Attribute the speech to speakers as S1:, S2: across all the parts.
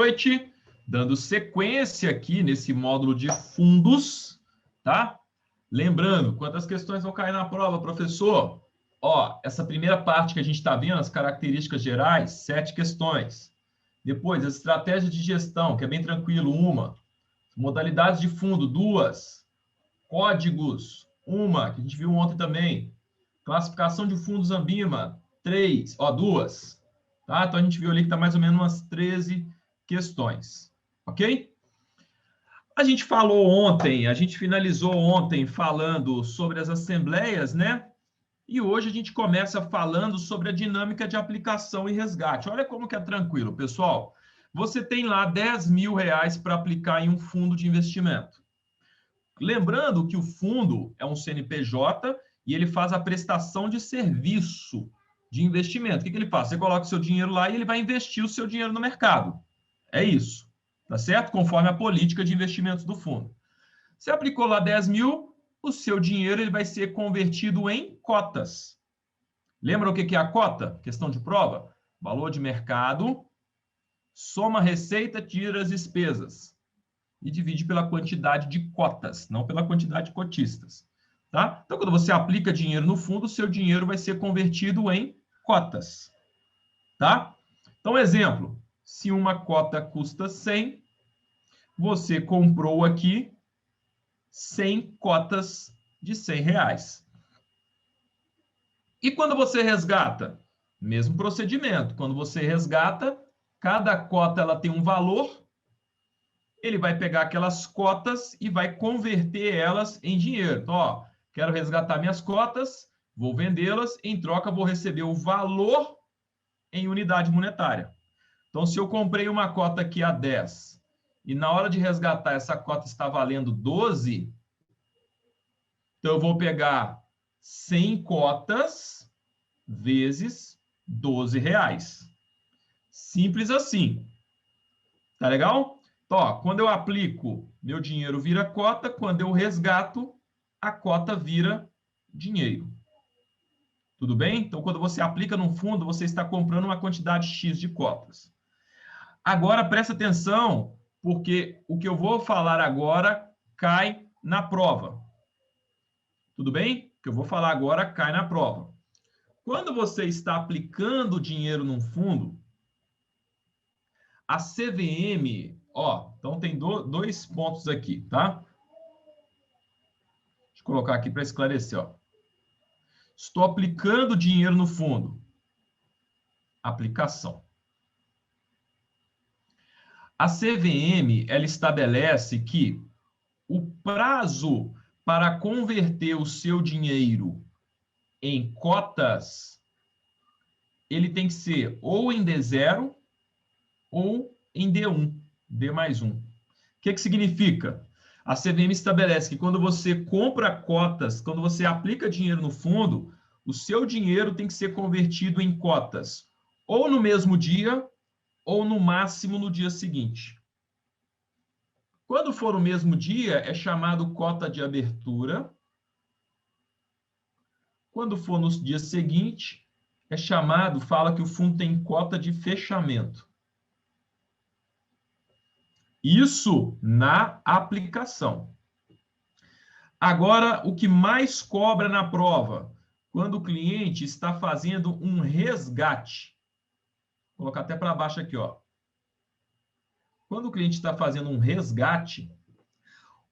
S1: noite. Dando sequência aqui nesse módulo de fundos, tá? Lembrando, quantas questões vão cair na prova, professor? Ó, essa primeira parte que a gente está vendo, as características gerais, 7 questões. Depois, as estratégias de gestão, que é bem tranquilo, 1. Modalidades de fundo, 2. Códigos, 1, que a gente viu ontem também. Classificação de fundos Ambima, 3, 2. Tá? Então, a gente viu ali que está mais ou menos umas 13 questões. Ok? A gente falou ontem, a gente finalizou ontem falando sobre as assembleias, né? E hoje a gente começa falando sobre a dinâmica de aplicação e resgate. Olha como que é tranquilo, pessoal. Você tem lá R$10.000 para aplicar em um fundo de investimento. Lembrando que o fundo é um CNPJ e ele faz a prestação de serviço de investimento. O que ele faz? Você coloca o seu dinheiro lá e ele vai investir o seu dinheiro no mercado. É isso. Tá certo? Conforme a política de investimentos do fundo. Você aplicou lá 10 mil, o seu dinheiro ele vai ser convertido em cotas. Lembra o que é a cota? Questão de prova? Valor de mercado, soma a receita, tira as despesas. E divide pela quantidade de cotas, não pela quantidade de cotistas. Tá? Então, quando você aplica dinheiro no fundo, o seu dinheiro vai ser convertido em cotas. Tá? Então, exemplo. Se uma cota custa 100, você comprou aqui 100 cotas de R$100. E quando você resgata? Mesmo procedimento. Quando você resgata, cada cota ela tem um valor, ele vai pegar aquelas cotas e vai converter elas em dinheiro. Então, ó, quero resgatar minhas cotas, vou vendê-las, em troca vou receber o valor em unidade monetária. Então, se eu comprei uma cota aqui a 10 e na hora de resgatar essa cota está valendo 12, então eu vou pegar 100 cotas vezes R$12. Simples assim. Tá legal? Então, ó, quando eu aplico, meu dinheiro vira cota, quando eu resgato, a cota vira dinheiro. Tudo bem? Então, quando você aplica num fundo, você está comprando uma quantidade X de cotas. Agora, presta atenção, porque o que eu vou falar agora cai na prova. Tudo bem? O que eu vou falar agora cai na prova. Quando você está aplicando dinheiro num fundo, a CVM, ó, então tem dois pontos aqui, tá? Deixa eu colocar aqui para esclarecer, ó. Estou aplicando dinheiro no fundo. Aplicação. A CVM, ela estabelece que o prazo para converter o seu dinheiro em cotas, ele tem que ser ou em D0 ou em D1, D mais 1. O que significa? A CVM estabelece que quando você compra cotas, quando você aplica dinheiro no fundo, o seu dinheiro tem que ser convertido em cotas, ou no mesmo dia, ou no máximo no dia seguinte. Quando for no mesmo dia, é chamado cota de abertura. Quando for no dia seguinte, é chamado, fala que o fundo tem cota de fechamento. Isso na aplicação. Agora, o que mais cobra na prova? Quando o cliente está fazendo um resgate. Vou colocar até para baixo aqui, ó. Quando o cliente está fazendo um resgate,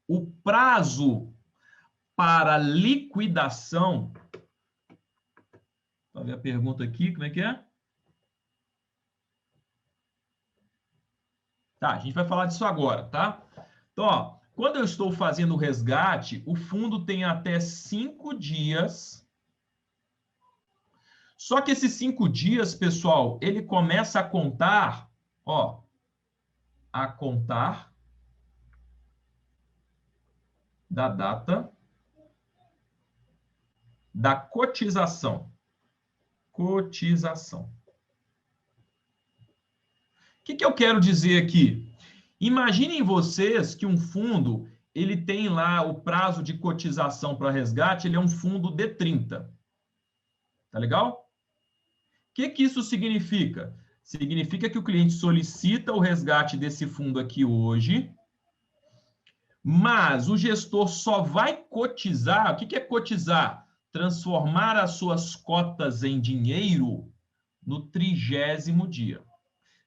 S1: o prazo para liquidação... Vou ver a pergunta aqui, como é que é? Tá, a gente vai falar disso agora, tá? Então, ó, quando eu estou fazendo o resgate, o fundo tem até 5 dias. Só que esses 5 dias, pessoal, ele começa a contar, ó, a contar da data da cotização. Cotização. O que eu quero dizer aqui? Imaginem vocês que um fundo, ele tem lá o prazo de cotização para resgate, ele é um fundo D30. Tá legal? O que isso significa? Significa que o cliente solicita o resgate desse fundo aqui hoje, mas o gestor só vai cotizar. O que é cotizar? Transformar as suas cotas em dinheiro no 30º dia.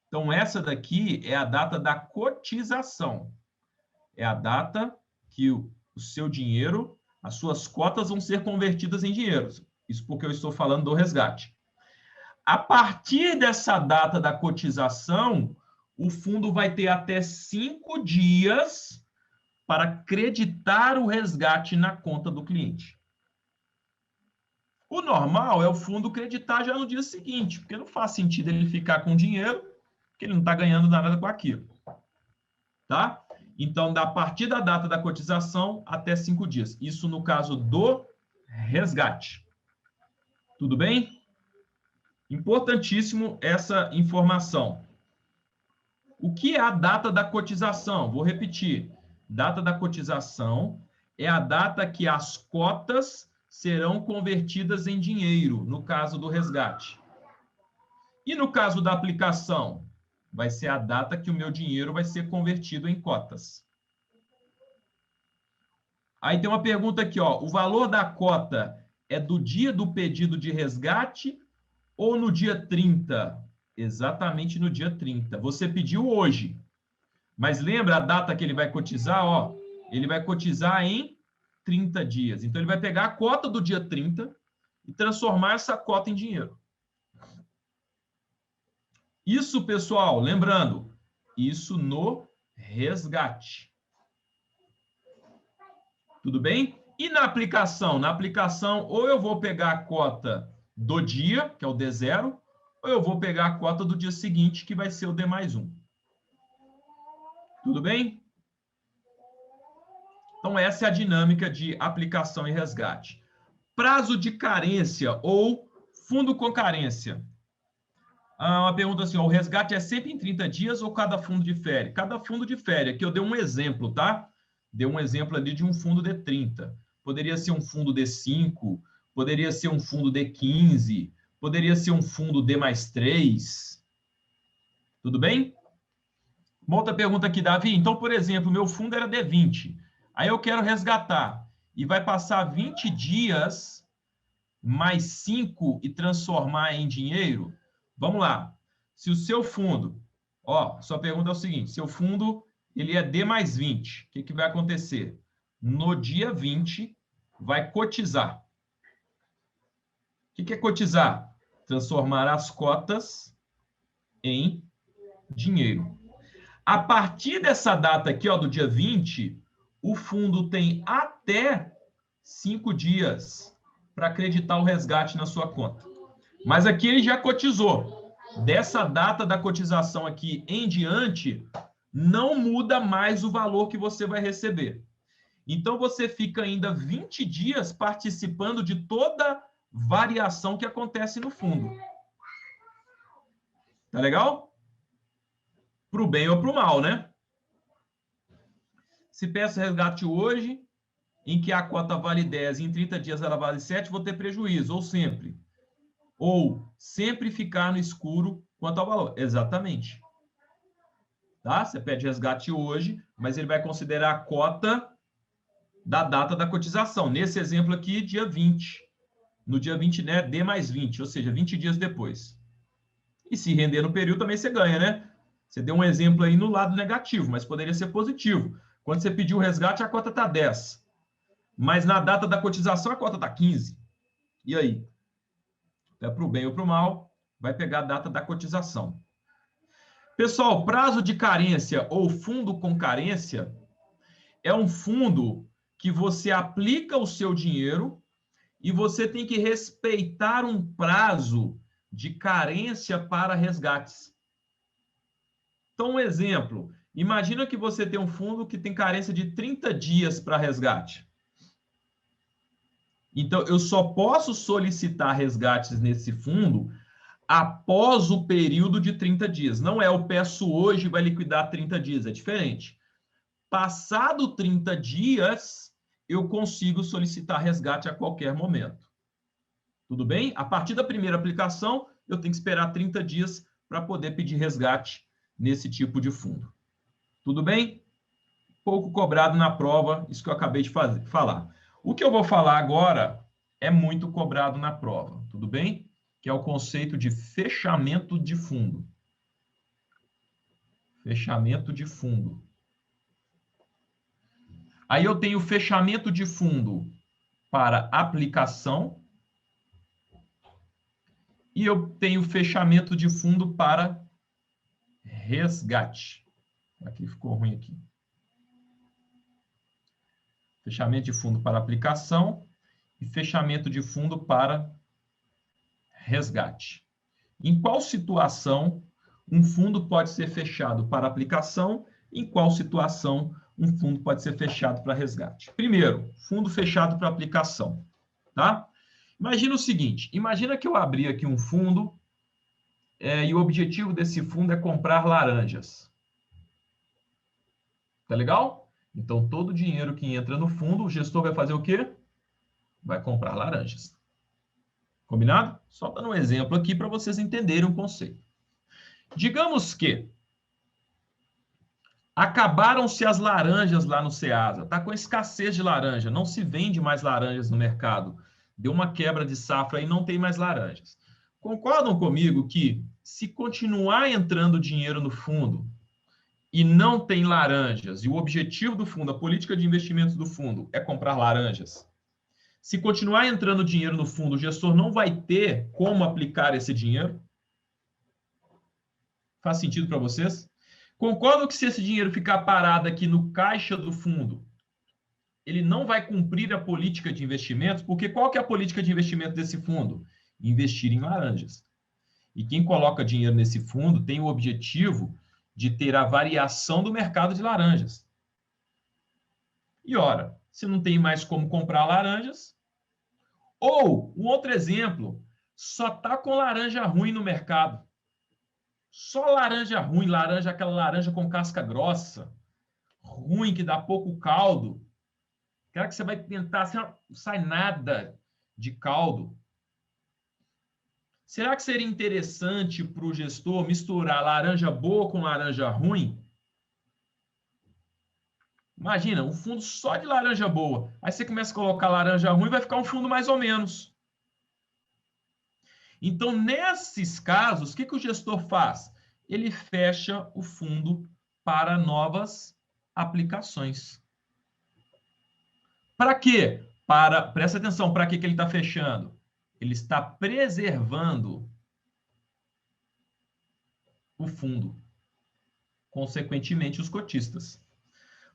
S1: Então, essa daqui é a data da cotização. É a data que o seu dinheiro, as suas cotas vão ser convertidas em dinheiro. Isso porque eu estou falando do resgate. A partir dessa data da cotização, o fundo vai ter até 5 dias para creditar o resgate na conta do cliente. O normal é o fundo creditar já no dia seguinte, porque não faz sentido ele ficar com dinheiro, porque ele não está ganhando nada com aquilo. Tá? Então, a partir da data da cotização, até 5 dias. Isso no caso do resgate. Tudo bem? Importantíssimo essa informação. O que é a data da cotização? Vou repetir. Data da cotização é a data que as cotas serão convertidas em dinheiro, no caso do resgate. E no caso da aplicação? Vai ser a data que o meu dinheiro vai ser convertido em cotas. Aí tem uma pergunta aqui, ó. O valor da cota é do dia do pedido de resgate ou no dia 30? Exatamente no dia 30. Você pediu hoje. Mas lembra a data que ele vai cotizar? Ó, ele vai cotizar em 30 dias. Então, ele vai pegar a cota do dia 30 e transformar essa cota em dinheiro. Isso, pessoal, lembrando, isso no resgate. Tudo bem? E na aplicação? Na aplicação, ou eu vou pegar a cota do dia, que é o D0, ou eu vou pegar a cota do dia seguinte, que vai ser o D+1. Tudo bem? Então, essa é a dinâmica de aplicação e resgate. Prazo de carência ou fundo com carência. Uma pergunta assim, ó, o resgate é sempre em 30 dias ou cada fundo difere? Cada fundo difere. Aqui eu dei um exemplo, tá? Dei um exemplo ali de um fundo D30. Poderia ser um fundo D5, poderia ser um fundo D15, poderia ser um fundo D+3. Tudo bem? Uma outra pergunta aqui, Davi. Então, por exemplo, meu fundo era D20. Aí eu quero resgatar. E vai passar 20 dias mais 5 e transformar em dinheiro? Vamos lá. Se o seu fundo... Ó, sua pergunta é o seguinte. Seu fundo, ele é D+20. O que vai acontecer? No dia 20, vai cotizar. O que é cotizar? Transformar as cotas em dinheiro. A partir dessa data aqui, ó, do dia 20, o fundo tem até 5 dias para acreditar o resgate na sua conta. Mas aqui ele já cotizou. Dessa data da cotização aqui em diante, não muda mais o valor que você vai receber. Então, você fica ainda 20 dias participando de toda variação que acontece no fundo. Tá legal? Para o bem ou para o mal, né? Se peço resgate hoje, em que a cota vale 10 e em 30 dias ela vale 7, vou ter prejuízo, ou sempre. Ou sempre ficar no escuro quanto ao valor. Exatamente. Tá? Você pede resgate hoje, mas ele vai considerar a cota da data da cotização. Nesse exemplo aqui, dia 20. No dia 20, né, D+20, ou seja, 20 dias depois. E se render no período, também você ganha, né? Você deu um exemplo aí no lado negativo, mas poderia ser positivo. Quando você pediu o resgate, a cota está 10. Mas na data da cotização, a cota está 15. E aí? É para o bem ou para o mal, vai pegar a data da cotização. Pessoal, prazo de carência ou fundo com carência é um fundo que você aplica o seu dinheiro e você tem que respeitar um prazo de carência para resgates. Então, um exemplo, imagina que você tem um fundo que tem carência de 30 dias para resgate. Então, eu só posso solicitar resgates nesse fundo após o período de 30 dias. Não é eu peço hoje e vai liquidar 30 dias, é diferente. Passado 30 dias, eu consigo solicitar resgate a qualquer momento. Tudo bem? A partir da primeira aplicação, eu tenho que esperar 30 dias para poder pedir resgate nesse tipo de fundo. Tudo bem? Pouco cobrado na prova, isso que eu acabei de falar. O que eu vou falar agora é muito cobrado na prova, tudo bem? Que é o conceito de fechamento de fundo. Fechamento de fundo. Aí eu tenho fechamento de fundo para aplicação e eu tenho fechamento de fundo para resgate. Aqui ficou ruim aqui. Fechamento de fundo para aplicação e fechamento de fundo para resgate. Em qual situação um fundo pode ser fechado para aplicação? Em qual situação um fundo pode ser fechado para resgate? Primeiro, fundo fechado para aplicação, tá? Imagina o seguinte, imagina que eu abri aqui um fundo e o objetivo desse fundo é comprar laranjas. Tá legal? Então, todo o dinheiro que entra no fundo, o gestor vai fazer o quê? Vai comprar laranjas. Combinado? Só dando um exemplo aqui para vocês entenderem o conceito. Digamos que acabaram-se as laranjas lá no Ceasa. Está com escassez de laranja, não se vende mais laranjas no mercado. Deu uma quebra de safra e não tem mais laranjas. Concordam comigo que se continuar entrando dinheiro no fundo e não tem laranjas, e o objetivo do fundo, a política de investimentos do fundo é comprar laranjas, se continuar entrando dinheiro no fundo, o gestor não vai ter como aplicar esse dinheiro? Faz sentido para vocês? Concordam que se esse dinheiro ficar parado aqui no caixa do fundo, ele não vai cumprir a política de investimentos? Porque qual que é a política de investimento desse fundo? Investir em laranjas. E quem coloca dinheiro nesse fundo tem o objetivo de ter a variação do mercado de laranjas. E ora, se não tem mais como comprar laranjas, ou, um outro exemplo, só está com laranja ruim no mercado. Só laranja ruim, laranja, aquela laranja com casca grossa, ruim, que dá pouco caldo. Aquela que você vai tentar, assim, não sai nada de caldo. Será que seria interessante para o gestor misturar laranja boa com laranja ruim? Imagina, um fundo só de laranja boa. Aí você começa a colocar laranja ruim, vai ficar um fundo mais ou menos. Então, nesses casos, o que o gestor faz? Ele fecha o fundo para novas aplicações. Para quê? Presta atenção, para que ele está fechando? Ele está preservando o fundo, consequentemente, os cotistas.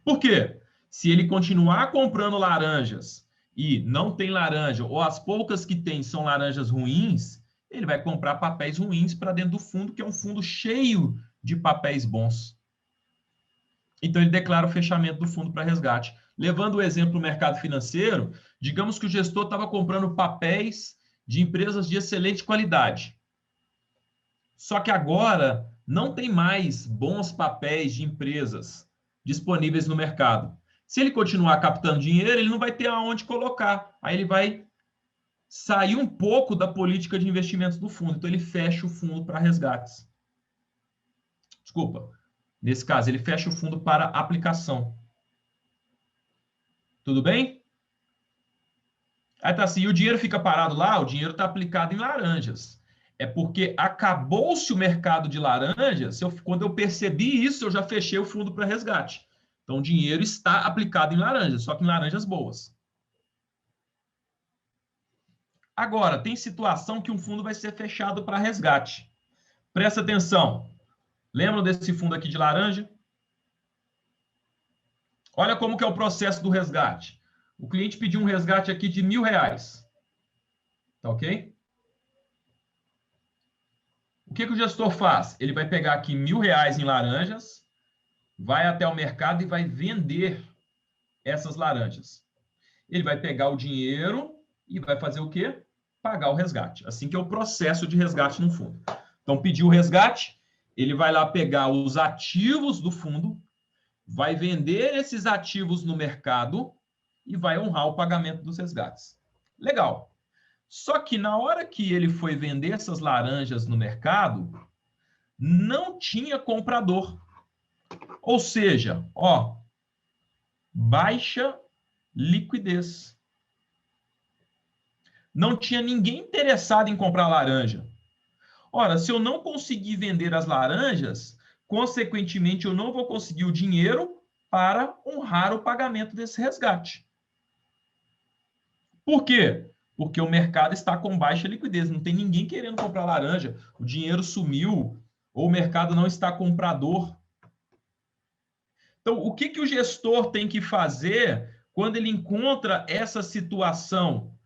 S1: Por quê? Se ele continuar comprando laranjas e não tem laranja, ou as poucas que tem são laranjas ruins, ele vai comprar papéis ruins para dentro do fundo, que é um fundo cheio de papéis bons. Então, ele declara o fechamento do fundo para resgate. Levando o exemplo do mercado financeiro, digamos que o gestor estava comprando papéis de empresas de excelente qualidade. Só que agora não tem mais bons papéis de empresas disponíveis no mercado. Se ele continuar captando dinheiro, ele não vai ter aonde colocar. Aí ele vai sair um pouco da política de investimentos do fundo. Então, ele fecha o fundo para resgates. Desculpa. Nesse caso, ele fecha o fundo para aplicação. Tudo bem? Aí tá assim, e o dinheiro fica parado lá? O dinheiro está aplicado em laranjas. É porque acabou-se o mercado de laranjas. Quando eu percebi isso, eu já fechei o fundo para resgate. Então, o dinheiro está aplicado em laranjas, só que em laranjas boas. Agora, tem situação que um fundo vai ser fechado para resgate. Presta atenção. Lembram desse fundo aqui de laranja? Olha como que é o processo do resgate. O cliente pediu um resgate aqui de R$1.000. Tá ok? O que o gestor faz? Ele vai pegar aqui R$1.000 em laranjas, vai até o mercado e vai vender essas laranjas. Ele vai pegar o dinheiro e vai fazer o quê? Pagar o resgate. Assim que é o processo de resgate no fundo. Então, pediu o resgate, ele vai lá pegar os ativos do fundo, vai vender esses ativos no mercado e vai honrar o pagamento dos resgates. Legal. Só que na hora que ele foi vender essas laranjas no mercado, não tinha comprador. Ou seja, ó, baixa liquidez. Não tinha ninguém interessado em comprar laranja. Ora, se eu não conseguir vender as laranjas, consequentemente, eu não vou conseguir o dinheiro para honrar o pagamento desse resgate. Por quê? Porque o mercado está com baixa liquidez, não tem ninguém querendo comprar laranja, o dinheiro sumiu, ou o mercado não está comprador. Então, o que o gestor tem que fazer quando ele encontra essa situação?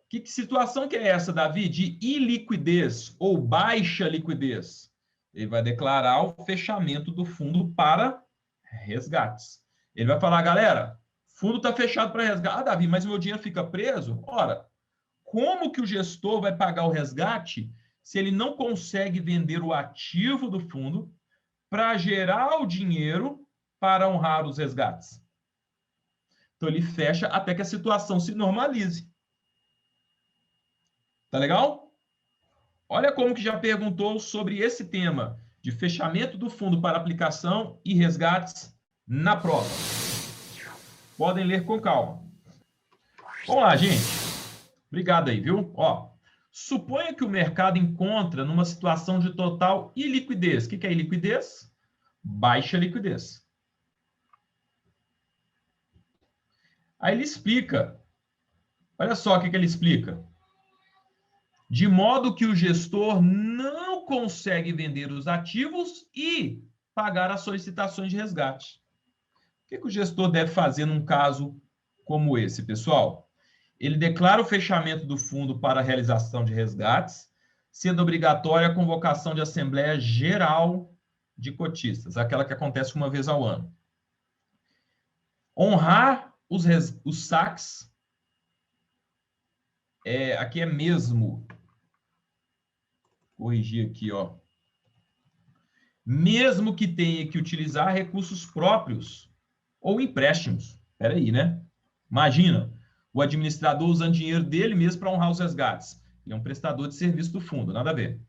S1: Que situação que é essa, Davi? De iliquidez ou baixa liquidez? Ele vai declarar o fechamento do fundo para resgates. Ele vai falar, galera, fundo está fechado para resgate. Ah, Davi, mas meu dinheiro fica preso? Ora, como que o gestor vai pagar o resgate se ele não consegue vender o ativo do fundo para gerar o dinheiro para honrar os resgates? Então, ele fecha até que a situação se normalize. Tá legal? Olha como que já perguntou sobre esse tema de fechamento do fundo para aplicação e resgates na prova. Podem ler com calma. Vamos lá, gente. Obrigado aí, viu? Ó, suponha que o mercado encontra numa situação de total iliquidez. O que é iliquidez? Baixa liquidez. Aí ele explica. Olha só o que ele explica. De modo que o gestor não consegue vender os ativos e pagar as solicitações de resgate. O que o gestor deve fazer num caso como esse, pessoal? Ele declara o fechamento do fundo para a realização de resgates, sendo obrigatória a convocação de Assembleia Geral de Cotistas, aquela que acontece uma vez ao ano. Honrar os saques, aqui é mesmo, corrigir aqui, ó. Mesmo que tenha que utilizar recursos próprios ou empréstimos. Espera aí, né? Imagina, o administrador usando dinheiro dele mesmo para honrar os resgates. Ele é um prestador de serviço do fundo, nada a ver.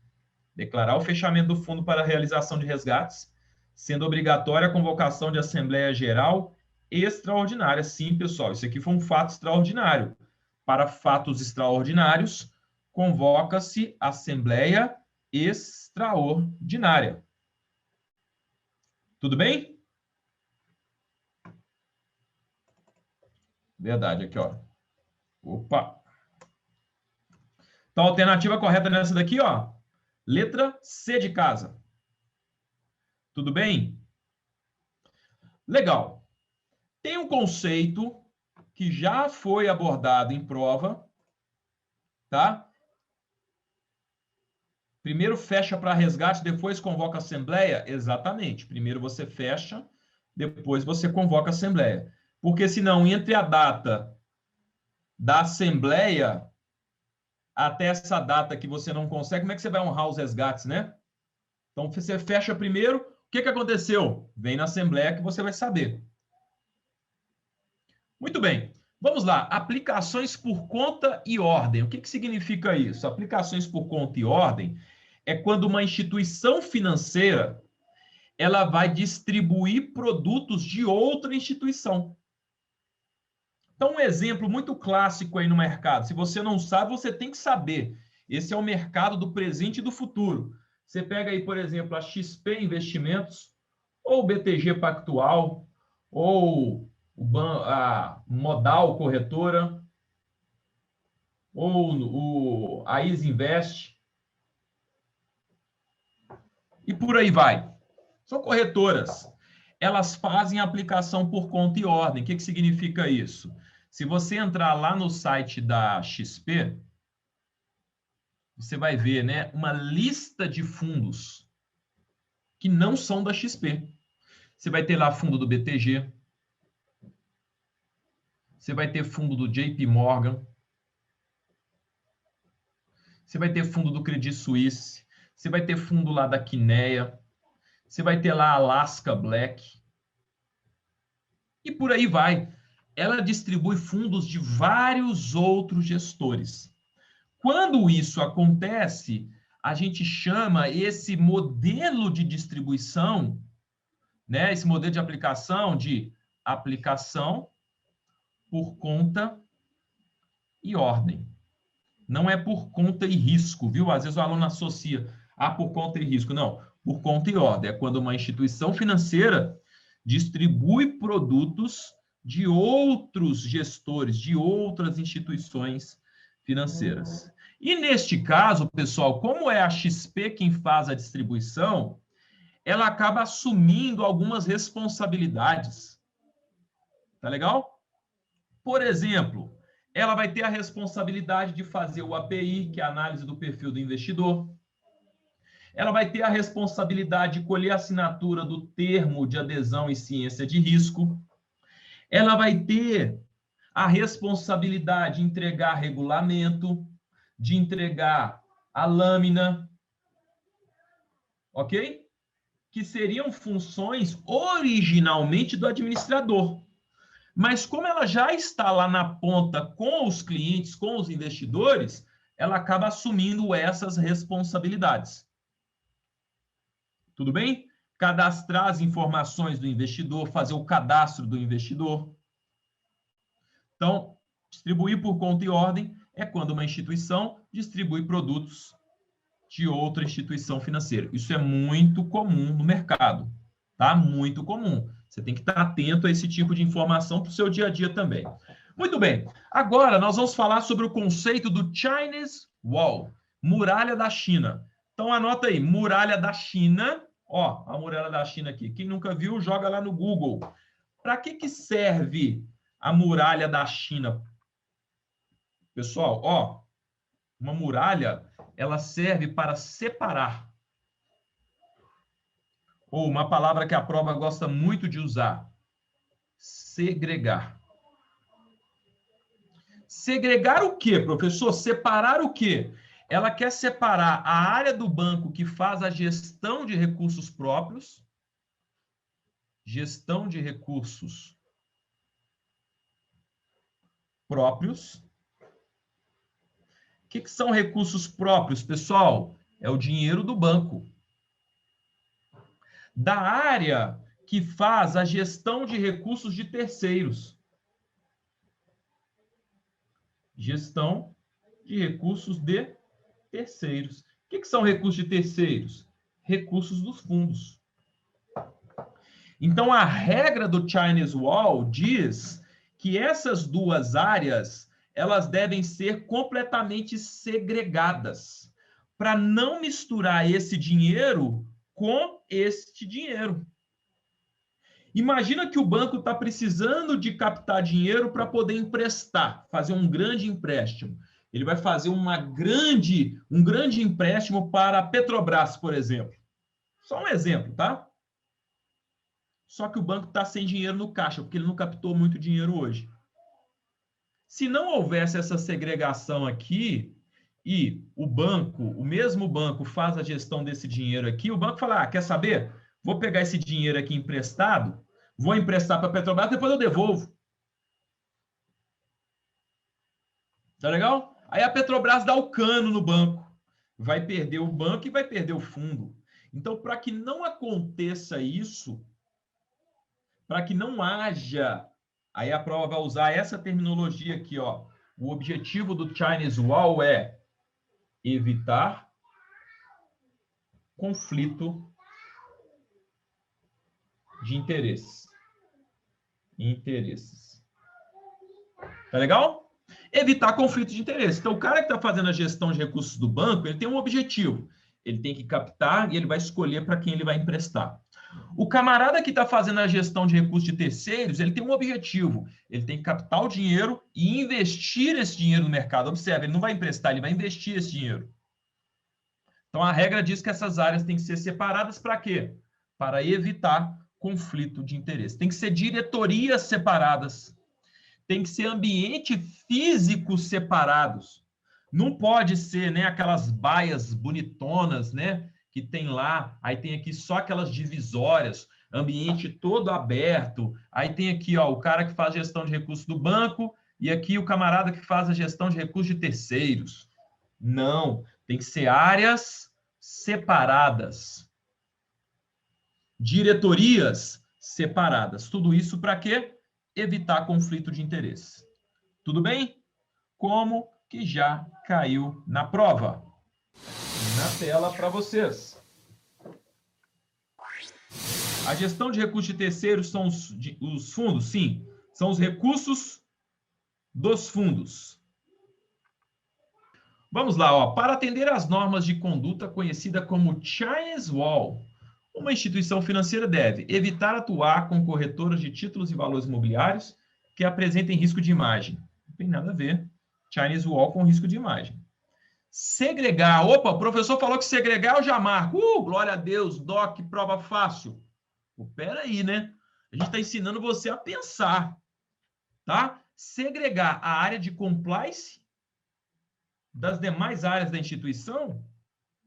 S1: Declarar o fechamento do fundo para a realização de resgates, sendo obrigatória a convocação de Assembleia Geral extraordinária. Sim, pessoal, isso aqui foi um fato extraordinário. Para fatos extraordinários, convoca-se Assembleia Extraordinária. Tudo bem? Verdade, aqui, ó. Opa! Então, a alternativa correta nessa daqui, ó. Letra C de casa. Tudo bem? Legal. Tem um conceito que já foi abordado em prova, tá? Primeiro fecha para resgate, depois convoca a assembleia? Exatamente. Primeiro você fecha, depois você convoca a assembleia. Porque senão, entre a data da assembleia até essa data que você não consegue, como é que você vai honrar os resgates, né? Então, você fecha primeiro. O que aconteceu? Vem na assembleia que você vai saber. Muito bem. Vamos lá. Aplicações por conta e ordem. O que significa isso? Aplicações por conta e ordem é quando uma instituição financeira ela vai distribuir produtos de outra instituição. Então, um exemplo muito clássico aí no mercado. Se você não sabe, você tem que saber. Esse é o mercado do presente e do futuro. Você pega aí, por exemplo, a XP Investimentos, ou o BTG Pactual, ou a Modal Corretora, ou a Easy Invest, e por aí vai. São corretoras. Elas fazem a aplicação por conta e ordem. O que significa isso? Se você entrar lá no site da XP, você vai ver, né, uma lista de fundos que não são da XP. Você vai ter lá fundo do BTG, você vai ter fundo do JP Morgan, você vai ter fundo do Credit Suisse, você vai ter fundo lá da Kinea, você vai ter lá a Alaska Black, e por aí vai. Ela distribui fundos de vários outros gestores. Quando isso acontece, a gente chama esse modelo de distribuição, né, esse modelo de aplicação de aplicação por conta e ordem. Não é por conta e risco, viu? Às vezes o aluno associa por conta e risco. Não, por conta e ordem. É quando uma instituição financeira distribui produtos de outros gestores, de outras instituições financeiras. E neste caso, pessoal, como é a XP quem faz a distribuição, ela acaba assumindo algumas responsabilidades. Tá legal? Por exemplo, ela vai ter a responsabilidade de fazer o API, que é a análise do perfil do investidor. Ela vai ter a responsabilidade de colher a assinatura do termo de adesão em ciência de risco. Ela vai ter a responsabilidade de entregar regulamento, de entregar a lâmina, ok? Que seriam funções originalmente do administrador. Mas como ela já está lá na ponta com os clientes, com os investidores, ela acaba assumindo essas responsabilidades. Tudo bem? Cadastrar as informações do investidor, fazer o cadastro do investidor. Então, distribuir por conta e ordem é quando uma instituição distribui produtos de outra instituição financeira. Isso é muito comum no mercado, tá? Muito comum. Você tem que estar atento a esse tipo de informação para o seu dia a dia também. Muito bem. Agora, nós vamos falar sobre o conceito do Chinese Wall, muralha da China. Então, anota aí, muralha da China. Ó, a muralha da China aqui. Quem nunca viu, joga lá no Google. Para que serve a muralha da China? Pessoal, ó, uma muralha, ela serve para separar. Ou uma palavra que a prova gosta muito de usar, segregar. Segregar o quê, professor? Separar o quê? Ela quer separar a área do banco que faz a gestão de recursos próprios, gestão de recursos próprios. O que são recursos próprios, pessoal? É o dinheiro do banco. Da área que faz a gestão de recursos de terceiros. Gestão de recursos de terceiros. O que são recursos de terceiros? Recursos dos fundos. Então, a regra do Chinese Wall diz que essas duas áreas elas devem ser completamente segregadas para não misturar esse dinheiro com este dinheiro. Imagina que o banco está precisando de captar dinheiro para poder emprestar, fazer um grande empréstimo. Ele vai fazer um grande empréstimo para a Petrobras, por exemplo. Só um exemplo, tá? Só que o banco está sem dinheiro no caixa, porque ele não captou muito dinheiro hoje. Se não houvesse essa segregação aqui, e o mesmo banco faz a gestão desse dinheiro aqui, o banco fala, quer saber? Vou pegar esse dinheiro aqui emprestado, vou emprestar para a Petrobras, depois eu devolvo. Tá legal? Aí a Petrobras dá o cano no banco. Vai perder o banco e vai perder o fundo. Então, para que não aconteça isso, para que não haja, aí a prova vai usar essa terminologia aqui, ó. O objetivo do Chinese Wall é evitar conflito de interesses. Tá legal? Evitar conflito de interesse. Então, o cara que está fazendo a gestão de recursos do banco, ele tem um objetivo. Ele tem que captar e ele vai escolher para quem ele vai emprestar. O camarada que está fazendo a gestão de recursos de terceiros, ele tem um objetivo. Ele tem que captar o dinheiro e investir esse dinheiro no mercado. Observe, ele não vai emprestar, ele vai investir esse dinheiro. Então, a regra diz que essas áreas têm que ser separadas para quê? Para evitar conflito de interesse. Tem que ser diretorias separadas. Tem que ser ambiente físico separados. Não pode ser, né, aquelas baias bonitonas, né, que tem lá, aí tem aqui só aquelas divisórias, ambiente todo aberto, aí tem aqui, ó, o cara que faz gestão de recursos do banco e aqui o camarada que faz a gestão de recursos de terceiros. Não, tem que ser áreas separadas. Diretorias separadas. Tudo isso para quê? Evitar conflito de interesse. Tudo bem? Como que já caiu na prova. Na tela para vocês. A gestão de recursos de terceiros são os fundos? Sim, são os recursos dos fundos. Vamos lá, ó. Para atender às normas de conduta conhecida como Chinese Wall, uma instituição financeira deve evitar atuar com corretoras de títulos e valores imobiliários que apresentem risco de imagem. Não tem nada a ver Chinese Wall com risco de imagem. Segregar. Opa, o professor falou que segregar eu já marco. Glória a Deus, Doc, prova fácil. Pera aí, né? A gente está ensinando você a pensar, tá? Segregar a área de compliance das demais áreas da instituição,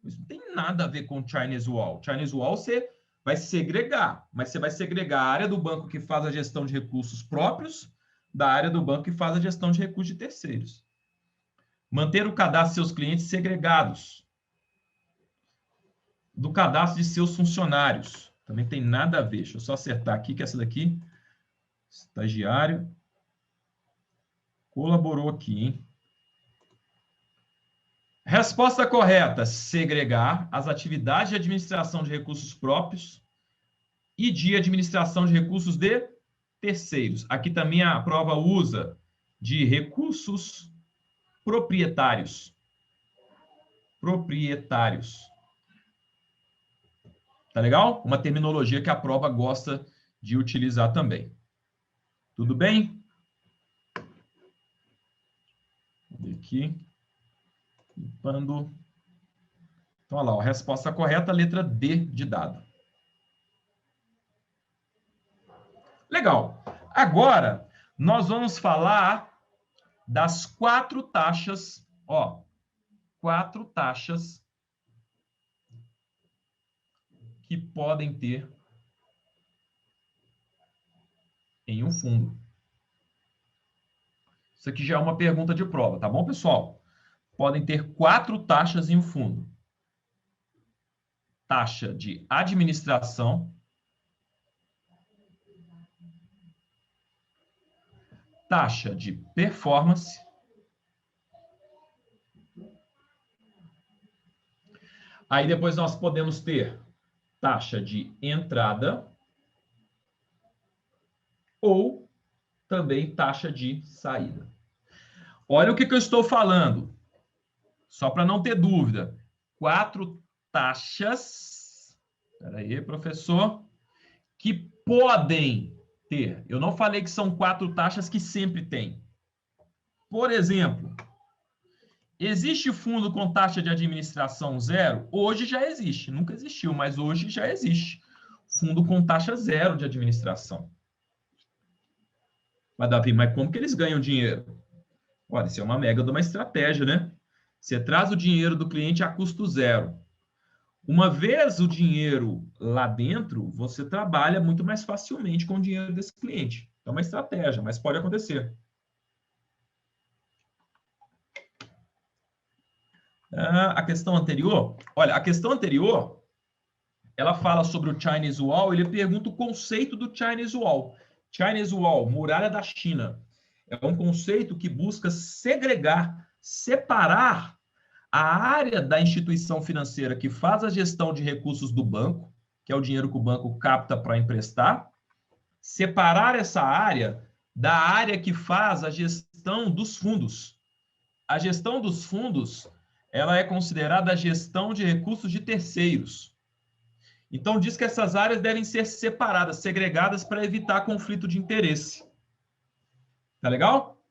S1: isso não tem nada a ver com Chinese Wall. Chinese Wall você vai segregar, mas você vai segregar a área do banco que faz a gestão de recursos próprios da área do banco que faz a gestão de recursos de terceiros. Manter o cadastro de seus clientes segregados do cadastro de seus funcionários. Também tem nada a ver. Deixa eu só acertar aqui, que essa daqui, estagiário, colaborou aqui, hein? Resposta correta: segregar as atividades de administração de recursos próprios e de administração de recursos de terceiros. Aqui também a prova usa de recursos proprietários. Proprietários. Tá legal? Uma terminologia que a prova gosta de utilizar também. Tudo bem? Vou ver aqui. Limpando. Então, olha lá, a resposta correta, letra D de dado. Legal. Agora, nós vamos falar das 4 taxas, ó, 4 taxas que podem ter em um fundo. Isso aqui já é uma pergunta de prova, tá bom, pessoal? Podem ter 4 taxas em um fundo. Taxa de administração, taxa de performance, aí depois nós podemos ter taxa de entrada ou também taxa de saída. Olha o que eu estou falando, só para não ter dúvida. 4 taxas, espera aí, professor, que podem ter. Eu não falei que são 4 taxas que sempre tem. Por exemplo, existe fundo com taxa de administração zero? Hoje já existe. Nunca existiu, mas hoje já existe. Fundo com taxa zero de administração. Mas, Davi, mas como que eles ganham dinheiro? Olha, isso é uma mega de uma estratégia, né? Você traz o dinheiro do cliente a custo zero. Uma vez o dinheiro lá dentro, você trabalha muito mais facilmente com o dinheiro desse cliente. É uma estratégia, mas pode acontecer. A questão anterior, olha, a questão anterior, ela fala sobre o Chinese Wall, ele pergunta o conceito do Chinese Wall. Chinese Wall, muralha da China, é um conceito que busca segregar, separar a área da instituição financeira que faz a gestão de recursos do banco, que é o dinheiro que o banco capta para emprestar, separar essa área da área que faz a gestão dos fundos. A gestão dos fundos, ela é considerada a gestão de recursos de terceiros. Então, diz que essas áreas devem ser separadas, segregadas para evitar conflito de interesse. Tá legal?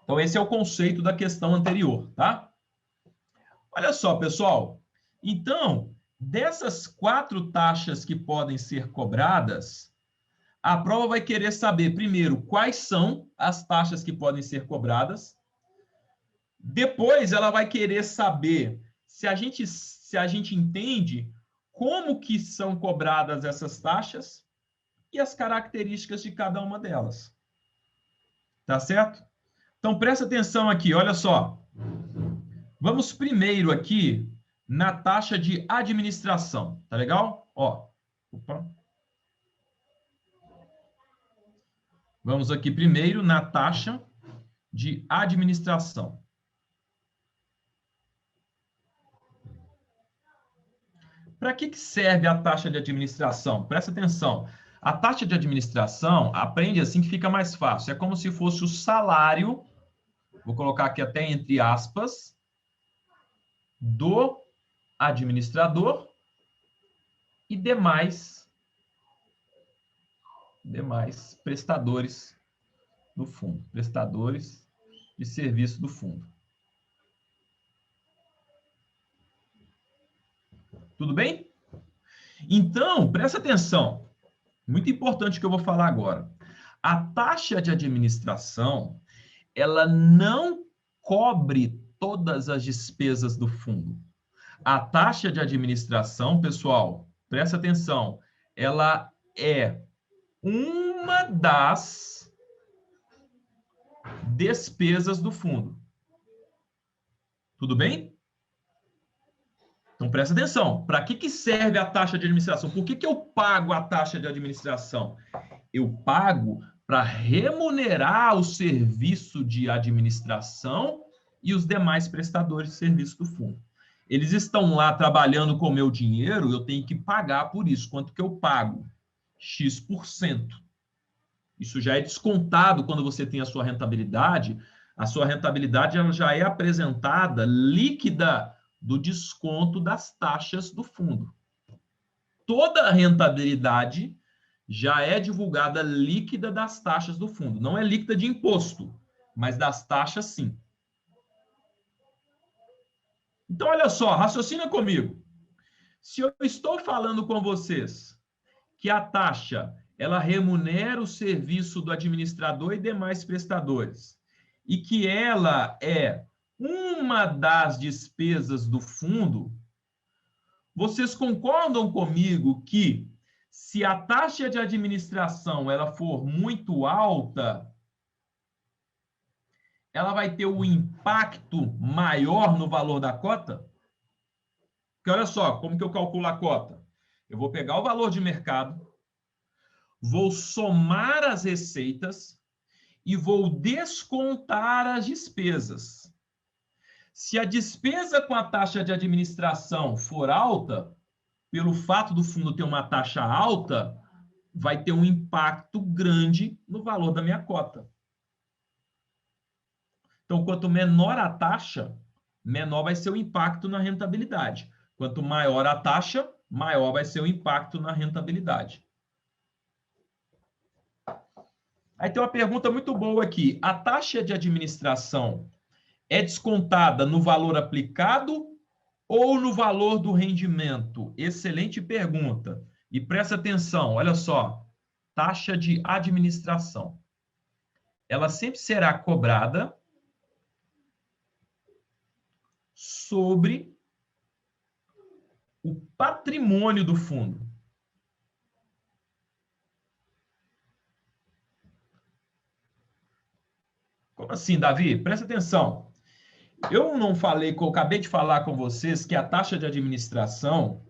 S1: Então, esse é o conceito da questão anterior, tá? Olha só, pessoal. Então, dessas 4 taxas que podem ser cobradas, a prova vai querer saber, primeiro, quais são as taxas que podem ser cobradas. Depois, ela vai querer saber se a gente entende como que são cobradas essas taxas e as características de cada uma delas. Tá certo? Então, presta atenção aqui, olha só. Vamos primeiro aqui na taxa de administração. Tá legal? Ó, opa. Vamos aqui primeiro na taxa de administração. Para que serve a taxa de administração? Presta atenção. A taxa de administração, aprende assim que fica mais fácil. É como se fosse o salário, vou colocar aqui até entre aspas, do administrador e demais prestadores do fundo, prestadores de serviço do fundo. Tudo bem? Então, presta atenção. Muito importante o que eu vou falar agora. A taxa de administração, ela não cobre todas as despesas do fundo. A taxa de administração, pessoal, presta atenção, ela é uma das despesas do fundo. Tudo bem? Então, presta atenção. Para que serve a taxa de administração? Por que eu pago a taxa de administração? Eu pago para remunerar o serviço de administração e os demais prestadores de serviço do fundo. Eles estão lá trabalhando com o meu dinheiro, eu tenho que pagar por isso. Quanto que eu pago? X%. Isso já é descontado quando você tem a sua rentabilidade. A sua rentabilidade ela já é apresentada líquida do desconto das taxas do fundo. Toda a rentabilidade já é divulgada líquida das taxas do fundo. Não é líquida de imposto, mas das taxas sim. Então, olha só, raciocina comigo. Se eu estou falando com vocês que a taxa ela remunera o serviço do administrador e demais prestadores, e que ela é uma das despesas do fundo, vocês concordam comigo que se a taxa de administração ela for muito alta, ela vai ter um impacto maior no valor da cota? Porque olha só, como que eu calculo a cota? Eu vou pegar o valor de mercado, vou somar as receitas e vou descontar as despesas. Se a despesa com a taxa de administração for alta, pelo fato do fundo ter uma taxa alta, vai ter um impacto grande no valor da minha cota. Então, quanto menor a taxa, menor vai ser o impacto na rentabilidade. Quanto maior a taxa, maior vai ser o impacto na rentabilidade. Aí tem uma pergunta muito boa aqui. A taxa de administração é descontada no valor aplicado ou no valor do rendimento? Excelente pergunta. E presta atenção, olha só. Taxa de administração. Ela sempre será cobrada sobre o patrimônio do fundo. Como assim, Davi? Presta atenção. Eu não falei, eu acabei de falar com vocês que a taxa de administração,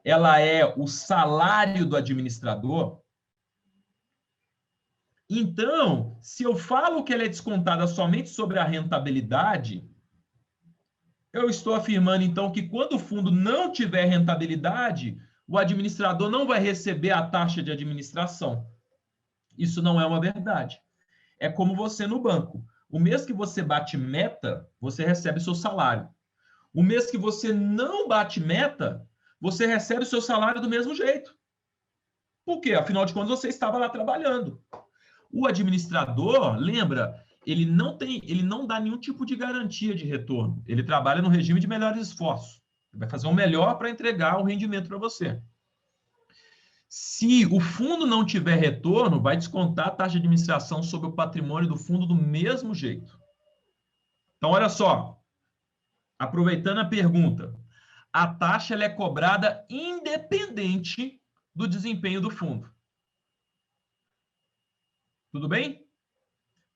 S1: ela é o salário do administrador. Então, se eu falo que ela é descontada somente sobre a rentabilidade, eu estou afirmando, então, que quando o fundo não tiver rentabilidade, o administrador não vai receber a taxa de administração. Isso não é uma verdade. É como você no banco. O mês que você bate meta, você recebe seu salário. O mês que você não bate meta, você recebe o seu salário do mesmo jeito. Por quê? Afinal de contas, você estava lá trabalhando. O administrador, lembra, ele não dá nenhum tipo de garantia de retorno. Ele trabalha no regime de melhores esforços. Ele vai fazer o melhor para entregar o rendimento para você. Se o fundo não tiver retorno, vai descontar a taxa de administração sobre o patrimônio do fundo do mesmo jeito. Então, olha só. Aproveitando a pergunta, a taxa ela é cobrada independente do desempenho do fundo. Tudo bem?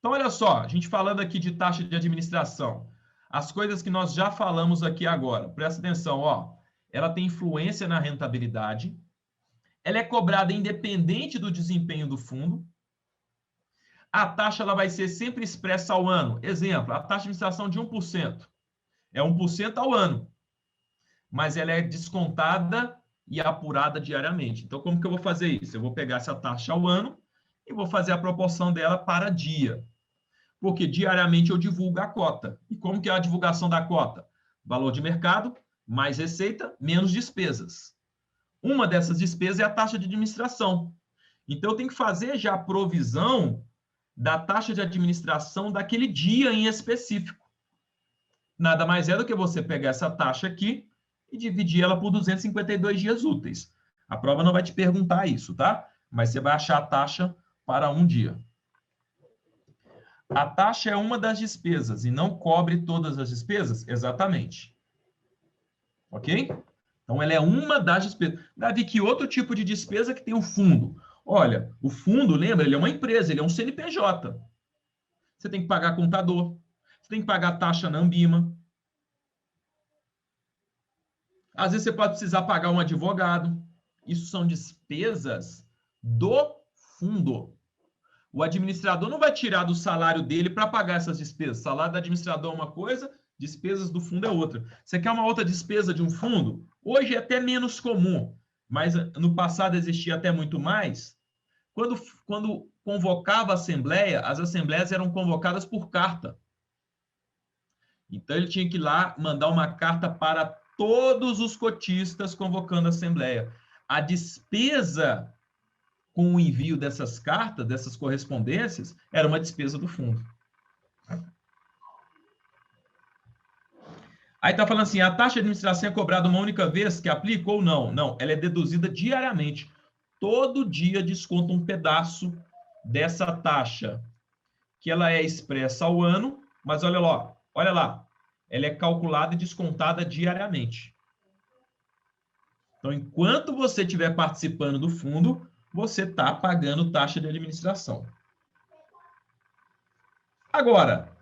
S1: Então, olha só, a gente falando aqui de taxa de administração. As coisas que nós já falamos aqui agora. Presta atenção, ó. Ela tem influência na rentabilidade. Ela é cobrada independente do desempenho do fundo. A taxa ela vai ser sempre expressa ao ano. Exemplo, a taxa de administração de 1%. É 1% ao ano. Mas ela é descontada e apurada diariamente. Então, como que eu vou fazer isso? Eu vou pegar essa taxa ao ano e vou fazer a proporção dela para dia. Porque diariamente eu divulgo a cota. E como que é a divulgação da cota? Valor de mercado, mais receita, menos despesas. Uma dessas despesas é a taxa de administração. Então, eu tenho que fazer já a provisão da taxa de administração daquele dia em específico. Nada mais é do que você pegar essa taxa aqui e dividir ela por 252 dias úteis. A prova não vai te perguntar isso, tá? Mas você vai achar a taxa para um dia. A taxa é uma das despesas e não cobre todas as despesas? Exatamente. Ok? Então, ela é uma das despesas. Davi, que outro tipo de despesa que tem o fundo? Olha, o fundo, lembra, ele é uma empresa, ele é um CNPJ. Você tem que pagar contador, você tem que pagar taxa na Ambima. Às vezes você pode precisar pagar um advogado. Isso são despesas do fundo. O administrador não vai tirar do salário dele para pagar essas despesas. O salário do administrador é uma coisa, despesas do fundo é outra. Você quer uma outra despesa de um fundo? Hoje é até menos comum, mas no passado existia até muito mais. Quando convocava a assembleia, as assembleias eram convocadas por carta. Então, ele tinha que ir lá mandar uma carta para todos os cotistas convocando a assembleia. A despesa com o envio dessas cartas, dessas correspondências, era uma despesa do fundo. Aí está falando assim, a taxa de administração é cobrada uma única vez que aplica ou não? Não, ela é deduzida diariamente. Todo dia desconta um pedaço dessa taxa, que ela é expressa ao ano, mas olha lá, ela é calculada e descontada diariamente. Então, enquanto você estiver participando do fundo, você está pagando taxa de administração. Agora,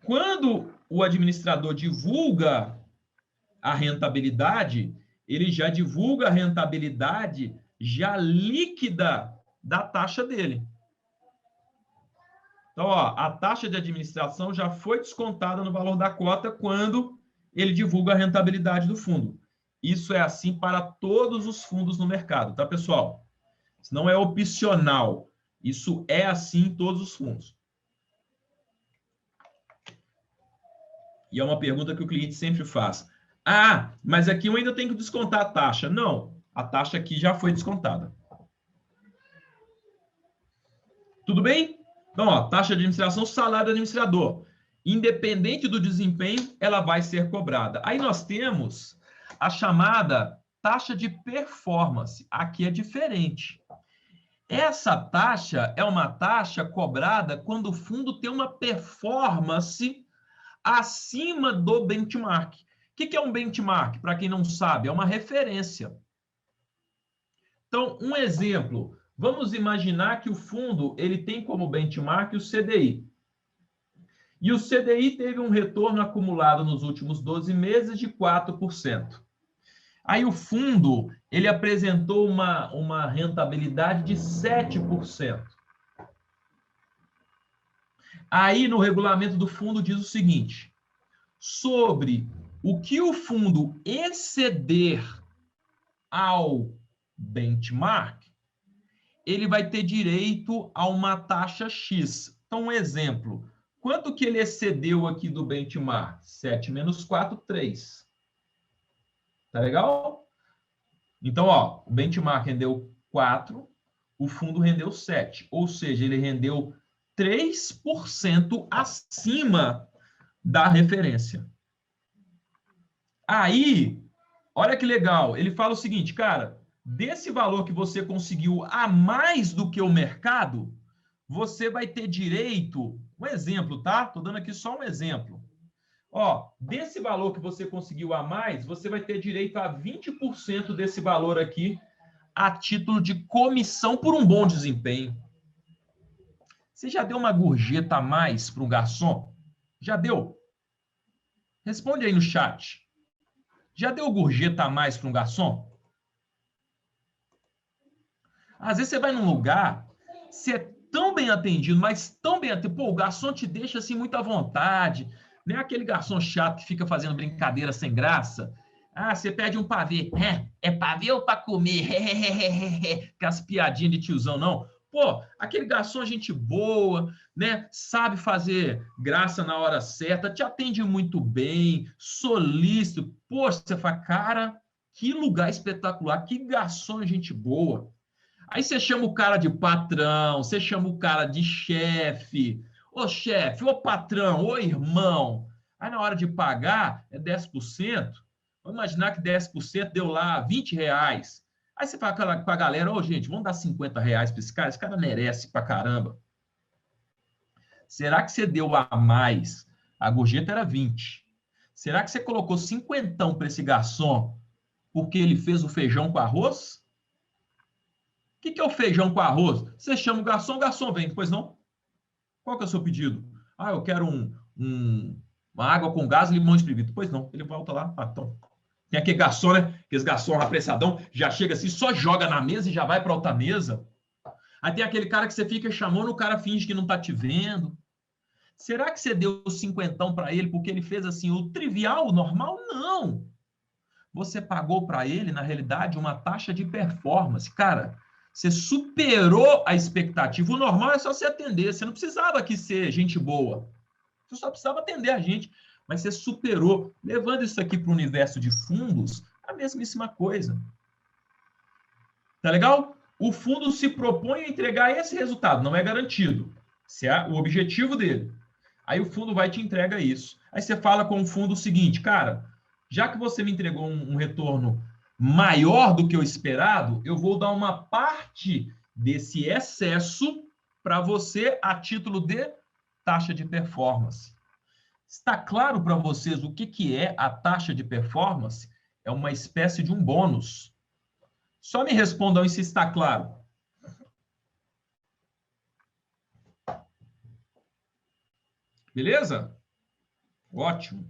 S1: quando o administrador divulga a rentabilidade, ele já divulga a rentabilidade já líquida da taxa dele. Então, ó, a taxa de administração já foi descontada no valor da cota quando ele divulga a rentabilidade do fundo. Isso é assim para todos os fundos no mercado, tá, pessoal? Isso não é opcional. Isso é assim em todos os fundos. E é uma pergunta que o cliente sempre faz. Ah, mas aqui eu ainda tenho que descontar a taxa. Não, a taxa aqui já foi descontada. Tudo bem? Então, ó, taxa de administração, salário do administrador. Independente do desempenho, ela vai ser cobrada. Aí nós temos a chamada taxa de performance. Aqui é diferente. Essa taxa é uma taxa cobrada quando o fundo tem uma performance acima do benchmark. O que é um benchmark? Para quem não sabe, é uma referência. Então, um exemplo. Vamos imaginar que o fundo ele tem como benchmark o CDI. E o CDI teve um retorno acumulado nos últimos 12 meses de 4%. Aí o fundo ele apresentou uma rentabilidade de 7%. Aí no regulamento do fundo diz o seguinte: sobre o que o fundo exceder ao benchmark, ele vai ter direito a uma taxa X. Então, um exemplo. Quanto que ele excedeu aqui do benchmark? 7 menos 4, 3. Tá legal? Então, ó, o benchmark rendeu 4, o fundo rendeu 7. Ou seja, ele rendeu 3% acima da referência. Aí, olha que legal, ele fala o seguinte, cara, desse valor que você conseguiu a mais do que o mercado, você vai ter direito, um exemplo, tá? Tô dando aqui só um exemplo. Ó, desse valor que você conseguiu a mais, você vai ter direito a 20% desse valor aqui a título de comissão por um bom desempenho. Você já deu uma gorjeta a mais para um garçom? Já deu? Responde aí no chat. Já deu gorjeta a mais para um garçom? Às vezes você vai num lugar, você é tão bem atendido, mas tão bem atendido. Pô, o garçom te deixa assim muito à vontade. Não é aquele garçom chato que fica fazendo brincadeira sem graça. Ah, você pede um pavê. É pavê ou para comer? Aquelas piadinhas de tiozão, não. Pô, aquele garçom, gente boa, né? Sabe fazer graça na hora certa, te atende muito bem, solícito. Poxa, você fala, cara, que lugar espetacular, que garçom, gente boa. Aí você chama o cara de patrão, você chama o cara de chefe. Ô chefe, ô patrão, ô irmão. Aí na hora de pagar é 10%. Vamos imaginar que 10% deu lá R$ 20. Aí você fala com a galera, ô gente, vamos dar R$ 50 para esse cara merece pra caramba. Será que você deu a mais? A gorjeta era 20. Será que você colocou 50 para esse garçom porque ele fez o feijão com arroz? O que é o feijão com arroz? Você chama o garçom vem, pois não? Qual que é o seu pedido? Ah, eu quero uma água com gás e limão espremido. Pois não, ele volta lá, então. Tem aquele garçom, né? Aqueles garçom apressadão, já chega assim, só joga na mesa e já vai para outra mesa. Aí tem aquele cara que você fica chamando, o cara finge que não tá te vendo. Será que você deu 50 para ele porque ele fez assim o trivial, o normal? Não. Você pagou para ele, na realidade, uma taxa de performance. Cara, você superou a expectativa. O normal é só você atender. Você não precisava aqui ser gente boa. Você só precisava atender a gente. Mas você superou. Levando isso aqui para o universo de fundos, a mesmíssima coisa. Tá legal? O fundo se propõe a entregar esse resultado. Não é garantido. Esse é o objetivo dele. Aí o fundo vai te entrega isso. Aí você fala com o fundo o seguinte, cara, já que você me entregou um retorno maior do que o esperado, eu vou dar uma parte desse excesso para você a título de taxa de performance. Está claro para vocês o que é a taxa de performance? É uma espécie de um bônus. Só me respondam se está claro. Beleza? Ótimo.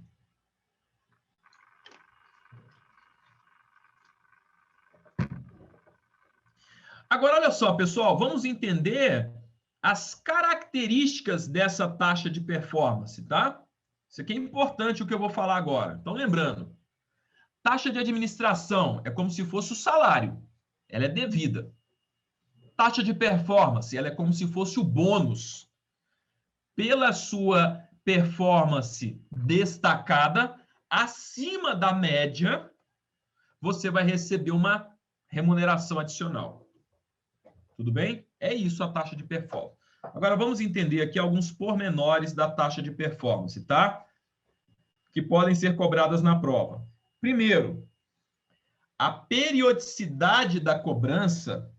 S1: Agora, olha só, pessoal, vamos entender as características dessa taxa de performance, tá? Isso aqui é importante o que eu vou falar agora. Então, lembrando, taxa de administração é como se fosse o salário, ela é devida. Taxa de performance, ela é como se fosse o bônus. Pela sua performance destacada, acima da média, você vai receber uma remuneração adicional. Tudo bem? É isso a taxa de performance. Agora vamos entender aqui alguns pormenores da taxa de performance, tá? Que podem ser cobradas na prova. Primeiro, a periodicidade da cobrança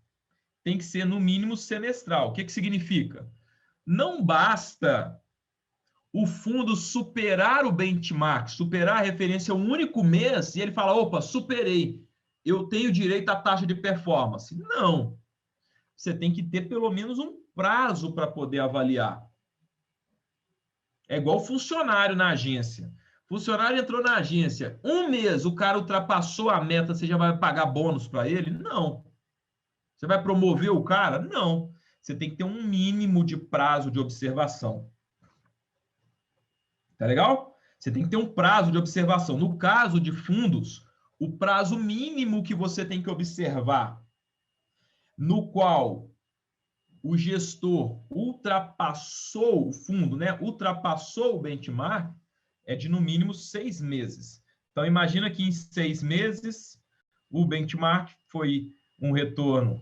S1: tem que ser no mínimo semestral. O que significa? Não basta o fundo superar o benchmark, superar a referência um único mês e ele fala, opa, superei, eu tenho direito à taxa de performance. Não. Você tem que ter pelo menos um prazo para poder avaliar. É igual funcionário na agência. Funcionário entrou na agência, um mês o cara ultrapassou a meta, você já vai pagar bônus para ele? Não. Você vai promover o cara? Não. Você tem que ter um mínimo de prazo de observação. Tá legal? Você tem que ter um prazo de observação. No caso de fundos, o prazo mínimo que você tem que observar, no qual o gestor ultrapassou o fundo, né? Ultrapassou o benchmark, é de no mínimo 6 meses. Então, imagina que em 6 meses, o benchmark foi um retorno.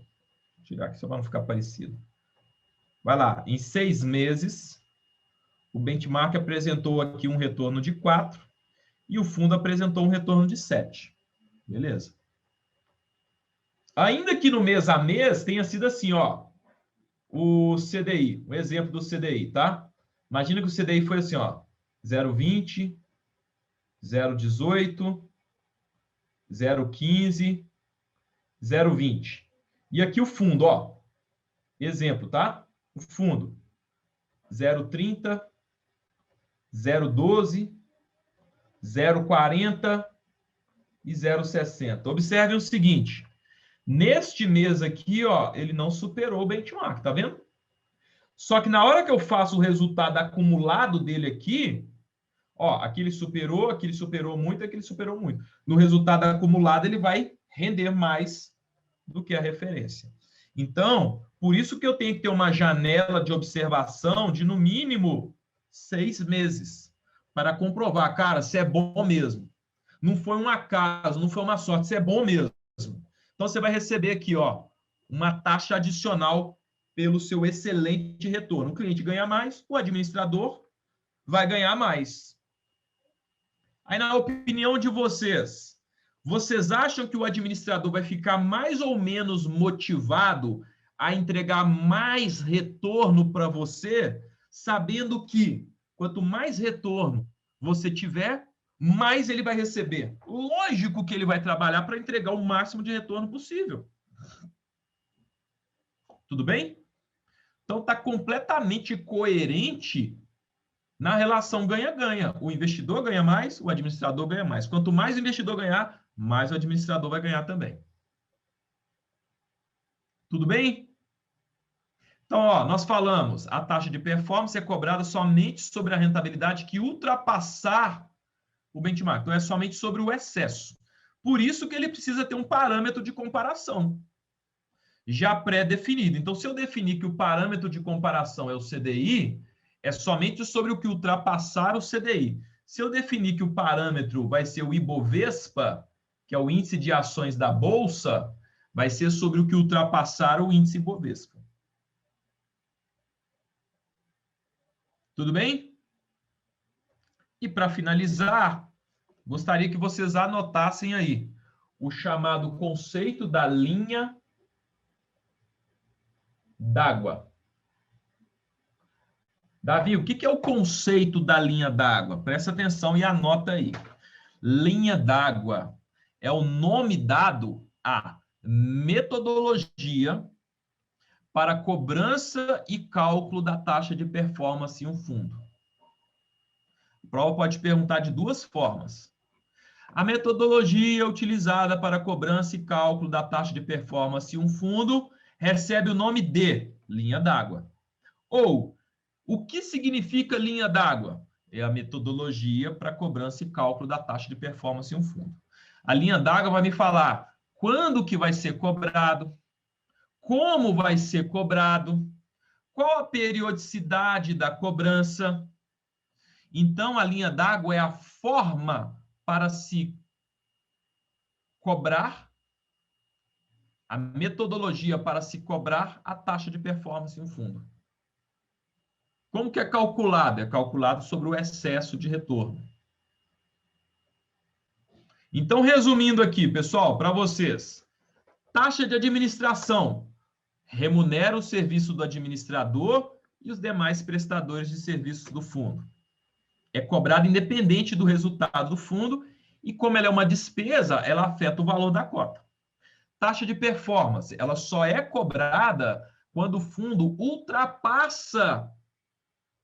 S1: Vou tirar aqui só para não ficar parecido. Vai lá, em 6 meses, o benchmark apresentou aqui um retorno de 4 e o fundo apresentou um retorno de 7. Beleza? Ainda que no mês a mês tenha sido assim, ó, o CDI, o exemplo do CDI, tá? Imagina que o CDI foi assim, ó, 0,20, 0,18, 0,15, 0,20. E aqui o fundo, ó, exemplo, tá? O fundo, 0,30, 0,12, 0,40 e 0,60. Observem o seguinte, neste mês aqui, ó, ele não superou o benchmark, tá vendo? Só que na hora que eu faço o resultado acumulado dele aqui, ó, aqui ele superou muito, aqui ele superou muito. No resultado acumulado, ele vai render mais do que a referência. Então, por isso que eu tenho que ter uma janela de observação de, no mínimo, 6 meses, para comprovar, cara, se é bom mesmo. Não foi um acaso, não foi uma sorte, se é bom mesmo. Então, você vai receber aqui, ó, uma taxa adicional pelo seu excelente retorno. O cliente ganha mais, o administrador vai ganhar mais. Aí, na opinião de vocês, vocês acham que o administrador vai ficar mais ou menos motivado a entregar mais retorno para você, sabendo que quanto mais retorno você tiver, mais ele vai receber? Lógico que ele vai trabalhar para entregar o máximo de retorno possível. Tudo bem? Então, está completamente coerente na relação ganha-ganha. O investidor ganha mais, o administrador ganha mais. Quanto mais o investidor ganhar, mais o administrador vai ganhar também. Tudo bem? Então, ó, nós falamos, a taxa de performance é cobrada somente sobre a rentabilidade que ultrapassar o benchmark. Então, é somente sobre o excesso. Por isso que ele precisa ter um parâmetro de comparação já pré-definido. Então, se eu definir que o parâmetro de comparação é o CDI, é somente sobre o que ultrapassar o CDI. Se eu definir que o parâmetro vai ser o Ibovespa, que é o índice de ações da Bolsa, vai ser sobre o que ultrapassar o índice Ibovespa. Tudo bem? E para finalizar, gostaria que vocês anotassem aí o chamado conceito da linha d'água. Davi, o que é o conceito da linha d'água? Presta atenção e anota aí. Linha d'água é o nome dado à metodologia para cobrança e cálculo da taxa de performance em um fundo. A prova pode perguntar de duas formas. A metodologia utilizada para cobrança e cálculo da taxa de performance em um fundo recebe o nome de linha d'água. Ou, o que significa linha d'água? É a metodologia para cobrança e cálculo da taxa de performance em um fundo. A linha d'água vai me falar quando que vai ser cobrado, como vai ser cobrado, qual a periodicidade da cobrança. Então, a linha d'água é a forma para se cobrar, a metodologia para se cobrar a taxa de performance em um fundo. Como que é calculado? É calculado sobre o excesso de retorno. Então, resumindo aqui, pessoal, para vocês, taxa de administração remunera o serviço do administrador e os demais prestadores de serviços do fundo. É cobrada independente do resultado do fundo e, como ela é uma despesa, ela afeta o valor da cota. Taxa de performance, ela só é cobrada quando o fundo ultrapassa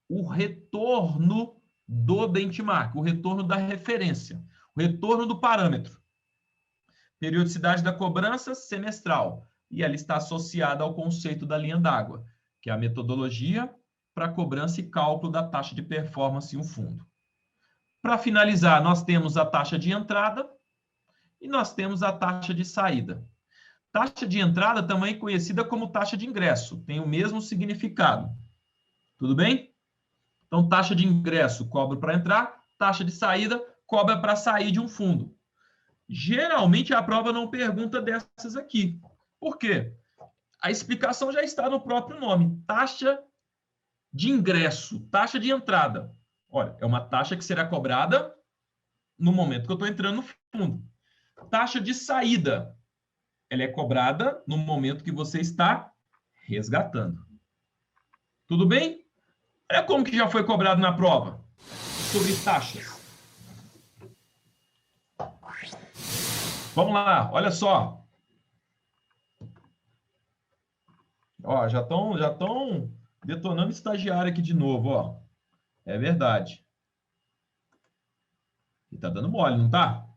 S1: o retorno do benchmark, o retorno da referência, o retorno do parâmetro. Periodicidade da cobrança semestral, e ela está associada ao conceito da linha d'água, que é a metodologia para cobrança e cálculo da taxa de performance em um fundo. Para finalizar, nós temos a taxa de entrada e nós temos a taxa de saída. Taxa de entrada também conhecida como taxa de ingresso, tem o mesmo significado. Tudo bem? Então, taxa de ingresso cobra para entrar, taxa de saída cobra para sair de um fundo. Geralmente, a prova não pergunta dessas aqui. Por quê? A explicação já está no próprio nome. Taxa de ingresso, taxa de entrada. Olha, é uma taxa que será cobrada no momento que eu estou entrando no fundo. Taxa de saída, ela é cobrada no momento que você está resgatando. Tudo bem? Olha como que já foi cobrado na prova sobre taxas. Vamos lá, olha só. Ó, já estão detonando estagiário aqui de novo, ó. É verdade. tá dando mole, não tá?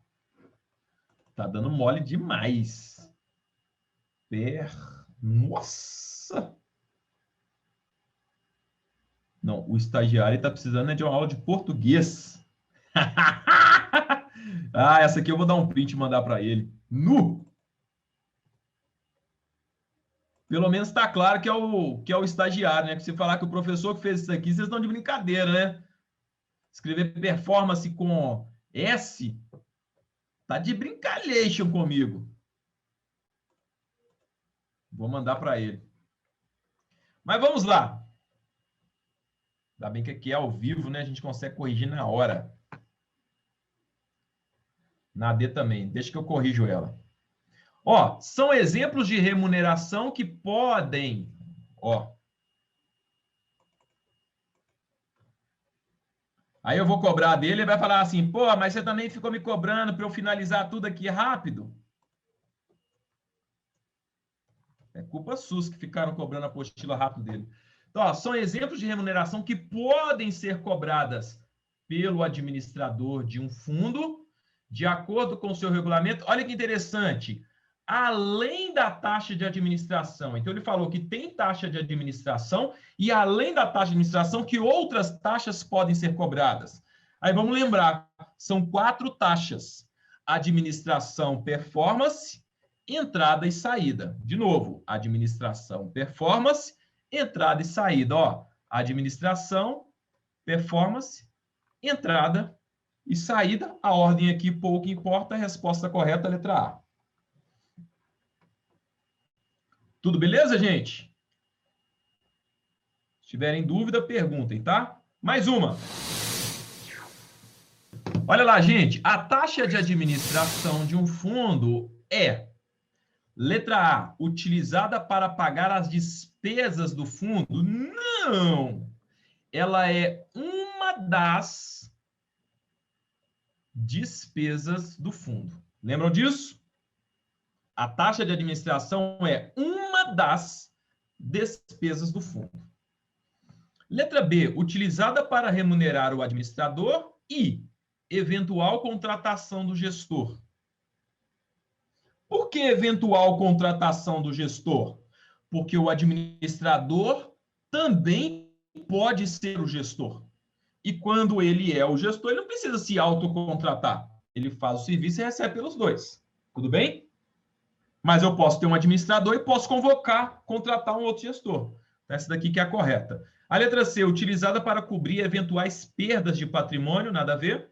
S1: Tá dando mole demais. Nossa! Não, o estagiário está precisando de uma aula de português. Ah, essa aqui eu vou dar um print e mandar para ele. Nu! Pelo menos está claro que é o estagiário, né? Que se falar que o professor que fez isso aqui, vocês estão de brincadeira, né? Escrever performance com S, tá de brincalhation comigo. Vou mandar para ele. Mas vamos lá. Ainda bem que aqui é ao vivo, né? A gente consegue corrigir na hora. Na AD também. Deixa que eu corrijo ela. Ó, são exemplos de remuneração que podem, ó. Aí eu vou cobrar dele, ele vai falar assim, pô, mas você também ficou me cobrando para eu finalizar tudo aqui rápido? É culpa sua que ficaram cobrando a apostila rápido dele. Então, ó, são exemplos de remuneração que podem ser cobradas pelo administrador de um fundo, de acordo com o seu regulamento. Olha que interessante. Além da taxa de administração. Então, ele falou que tem taxa de administração e, além da taxa de administração, que outras taxas podem ser cobradas. Aí, vamos lembrar, são 4 taxas. Administração, performance, entrada e saída. De novo, administração, performance, entrada e saída. Ó, administração, performance, entrada e saída. A ordem aqui pouco importa. A resposta correta, letra A. Tudo beleza, gente? Se tiverem dúvida, perguntem, tá? Mais uma. Olha lá, gente. A taxa de administração de um fundo é, letra A, utilizada para pagar as despesas do fundo? Não! Ela é uma das despesas do fundo. Lembram disso? A taxa de administração é uma das despesas do fundo. Letra B, utilizada para remunerar o administrador e eventual contratação do gestor. Por que eventual contratação do gestor? Porque o administrador também pode ser o gestor. E quando ele é o gestor, ele não precisa se autocontratar. Ele faz o serviço e recebe pelos dois. Tudo bem? Mas eu posso ter um administrador e posso convocar, contratar um outro gestor. Essa daqui que é a correta. A letra C, utilizada para cobrir eventuais perdas de patrimônio, nada a ver.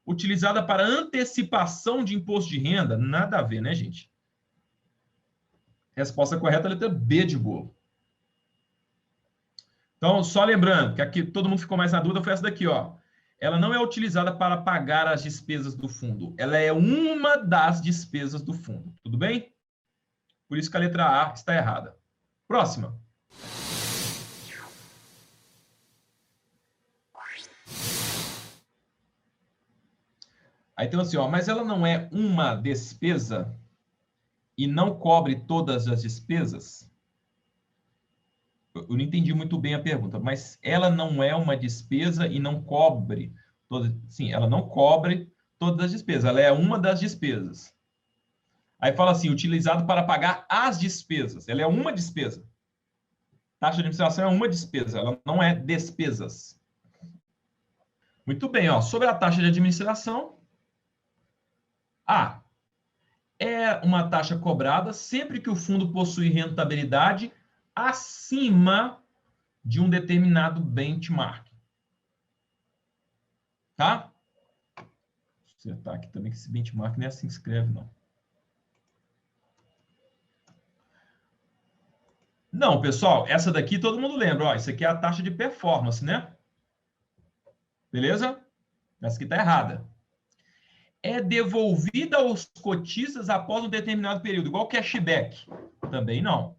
S1: Utilizada para antecipação de imposto de renda, nada a ver, né, gente? Resposta correta, letra B de bolo. Então, só lembrando, que aqui todo mundo ficou mais na dúvida, foi essa daqui, ó. Ela não é utilizada para pagar as despesas do fundo. Ela é uma das despesas do fundo. Tudo bem? Por isso que a letra A está errada. Próxima. Aí tem assim, ó, mas ela não é uma despesa e não cobre todas as despesas? Eu não entendi muito bem a pergunta, mas ela não é uma despesa e não cobre todas. Sim, ela não cobre todas as despesas, ela é uma das despesas. Aí fala assim, utilizado para pagar as despesas. Ela é uma despesa. Taxa de administração é uma despesa, ela não é despesas. Muito bem, ó. Sobre a taxa de administração, A, é uma taxa cobrada sempre que o fundo possui rentabilidade acima de um determinado benchmark. Tá? Vou acertar aqui também que esse benchmark não é assim que escreve, não. Não, pessoal, essa daqui todo mundo lembra. Ó, isso aqui é a taxa de performance, né? Beleza? Essa aqui está errada. É devolvida aos cotistas após um determinado período, igual cashback. Também não.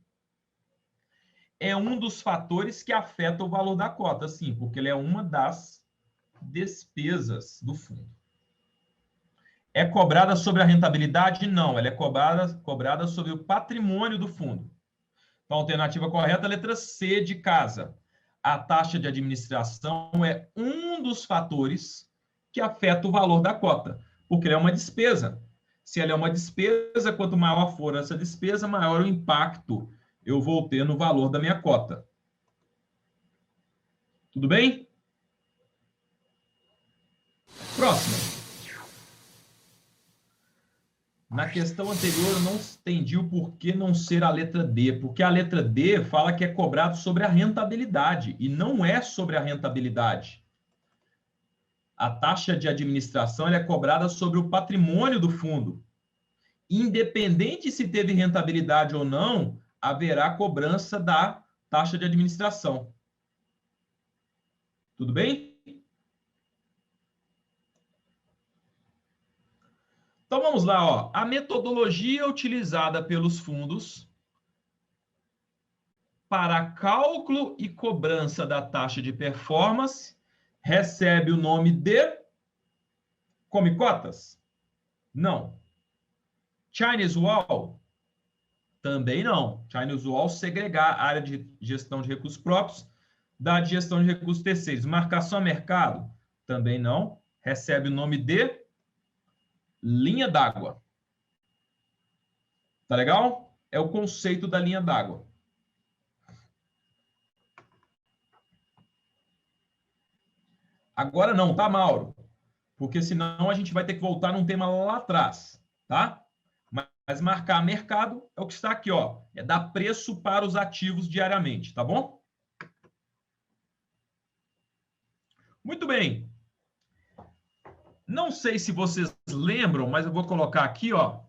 S1: É um dos fatores que afeta o valor da cota, sim, porque ele é uma das despesas do fundo. É cobrada sobre a rentabilidade? Não, ela é cobrada sobre o patrimônio do fundo. Então, a alternativa correta, letra C de casa. A taxa de administração é um dos fatores que afeta o valor da cota, porque ela é uma despesa. Se ela é uma despesa, quanto maior for essa despesa, maior o impacto eu vou ter no valor da minha cota. Tudo bem? Próximo. Na questão anterior, eu não entendi o porquê não ser a letra D, porque a letra D fala que é cobrado sobre a rentabilidade, e não é sobre a rentabilidade. A taxa de administração ela é cobrada sobre o patrimônio do fundo. Independente se teve rentabilidade ou não, haverá cobrança da taxa de administração. Tudo bem? Então vamos lá, ó. A metodologia utilizada pelos fundos para cálculo e cobrança da taxa de performance recebe o nome de Come Cotas? Não. Chinese Wall? Também não. Chinese Wall segregar a área de gestão de recursos próprios da gestão de recursos terceiros. Marcação a mercado? Também não. Recebe o nome de linha d'água. Tá legal? É o conceito da linha d'água. Agora não, tá, Mauro? Porque senão a gente vai ter que voltar num tema lá atrás, tá? Mas marcar mercado é o que está aqui, ó. É dar preço para os ativos diariamente, tá bom? Muito bem. Não sei se vocês lembram, mas eu vou colocar aqui, ó.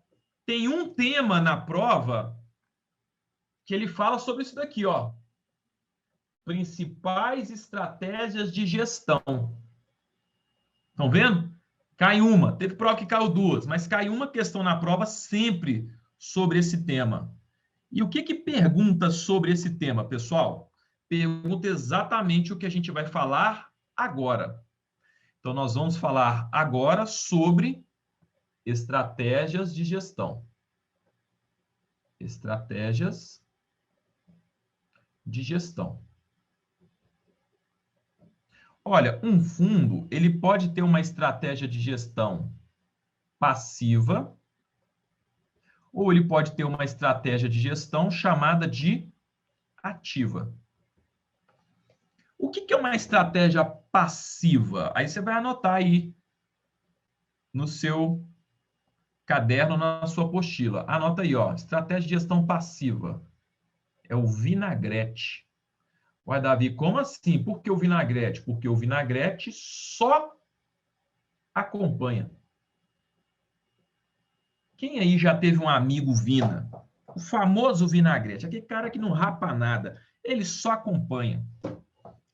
S1: Tem um tema na prova que ele fala sobre isso daqui, ó. Principais estratégias de gestão. Estão vendo? Cai uma. Teve prova que caiu duas, mas cai uma questão na prova sempre sobre esse tema. E o que pergunta sobre esse tema, pessoal? Pergunta exatamente o que a gente vai falar agora. Então, nós vamos falar agora sobre estratégias de gestão. Estratégias de gestão. Olha, um fundo, ele pode ter uma estratégia de gestão passiva, ou ele pode ter uma estratégia de gestão chamada de ativa. O que é uma estratégia passiva? Aí você vai anotar aí no seu caderno, na sua apostila. Anota aí, ó, estratégia de gestão passiva. É o vinagrete. Ué, Davi, como assim? Por que o vinagrete? Porque o vinagrete só acompanha. Quem aí já teve um amigo Vina? O famoso vinagrete, aquele cara que não rapa nada. Ele só acompanha.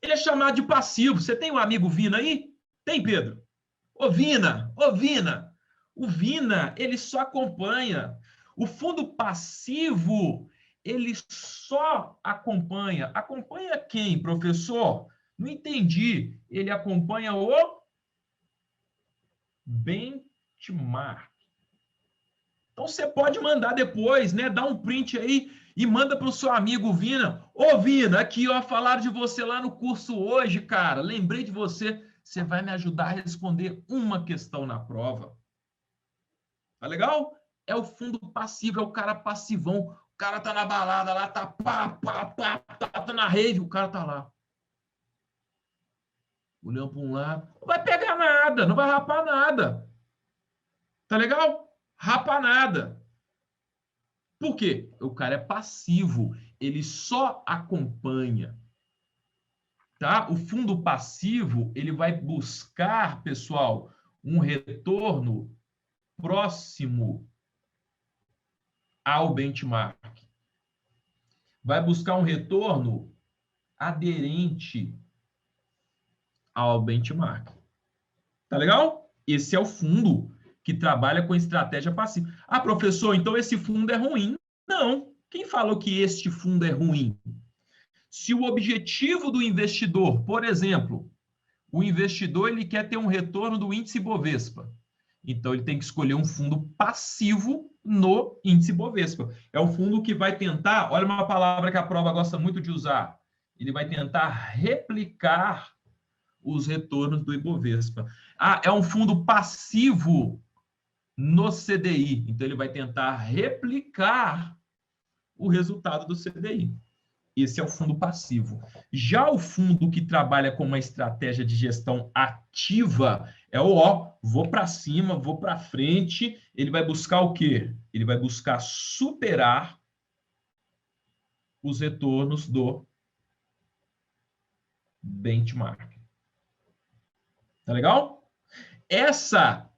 S1: Ele é chamado de passivo. Você tem um amigo Vina aí? Tem, Pedro? Ô, Vina! Ô, Vina! O Vina, ele só acompanha. O fundo passivo, ele só acompanha. Acompanha quem, professor? Não entendi. Ele acompanha o benchmark. Então, você pode mandar depois, né? Dá um print aí e manda para o seu amigo Vina. Ô, Vina, aqui, ó, falaram de você lá no curso hoje, cara. Lembrei de você. Você vai me ajudar a responder uma questão na prova. Tá legal? É o fundo passivo, é o cara passivão. O cara tá na balada lá, tá tá na rave, o cara tá lá. Olhando para um lado. Não vai pegar nada, não vai rapar nada. Tá legal? Rapa nada. Por quê? O cara é passivo, ele só acompanha. Tá? O fundo passivo, ele vai buscar, pessoal, um retorno próximo ao benchmark. Vai buscar um retorno aderente ao benchmark. Tá legal? Esse é o fundo que trabalha com estratégia passiva. Ah, professor, então esse fundo é ruim. Não. Quem falou que este fundo é ruim? Se o objetivo do investidor, por exemplo, o investidor ele quer ter um retorno do índice Bovespa, então ele tem que escolher um fundo passivo no índice Bovespa. É o fundo que vai tentar, olha uma palavra que a prova gosta muito de usar, ele vai tentar replicar os retornos do Ibovespa. Ah, é um fundo passivo no CDI, então ele vai tentar replicar o resultado do CDI. Esse é o fundo passivo. Já o fundo que trabalha com uma estratégia de gestão ativa é o vou para cima, vou para frente. Ele vai buscar o quê? Ele vai buscar superar os retornos do benchmark. Tá legal? Essa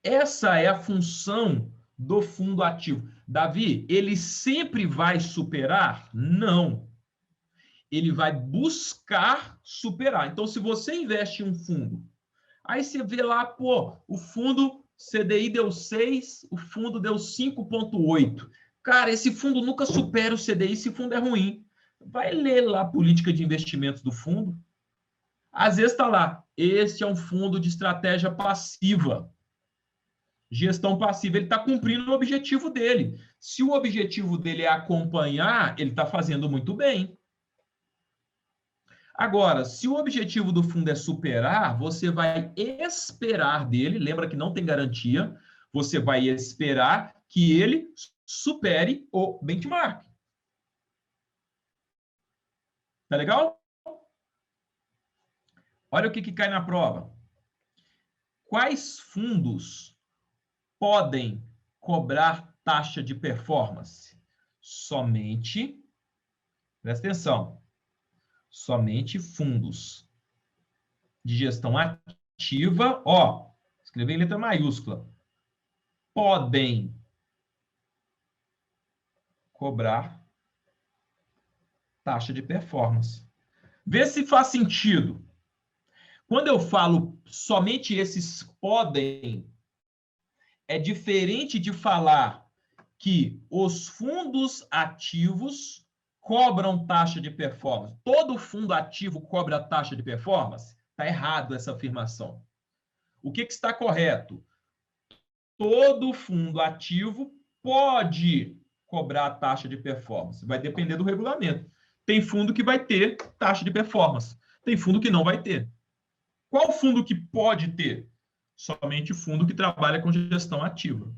S1: é a função do fundo ativo. Davi, ele sempre vai superar? Não. Ele vai buscar superar. Então, se você investe em um fundo, aí você vê lá, pô, o fundo CDI deu 6, o fundo deu 5,8. Cara, esse fundo nunca supera o CDI, esse fundo é ruim. Vai ler lá a política de investimentos do fundo. Às vezes está lá, este é um fundo de estratégia passiva. Gestão passiva, ele está cumprindo o objetivo dele. Se o objetivo dele é acompanhar, ele está fazendo muito bem. Agora, se o objetivo do fundo é superar, você vai esperar dele, lembra que não tem garantia, você vai esperar que ele supere o benchmark. Tá legal? Olha o que cai na prova. Quais fundos podem cobrar taxa de performance? Somente, presta atenção, somente fundos de gestão ativa, escrevi em letra maiúscula, podem cobrar taxa de performance. Vê se faz sentido. Quando eu falo somente esses podem, é diferente de falar que os fundos ativos cobram taxa de performance. Todo fundo ativo cobra taxa de performance? Está errado essa afirmação. O que está correto? Todo fundo ativo pode cobrar taxa de performance. Vai depender do regulamento. Tem fundo que vai ter taxa de performance. Tem fundo que não vai ter. Qual fundo que pode ter? Somente fundo que trabalha com gestão ativa.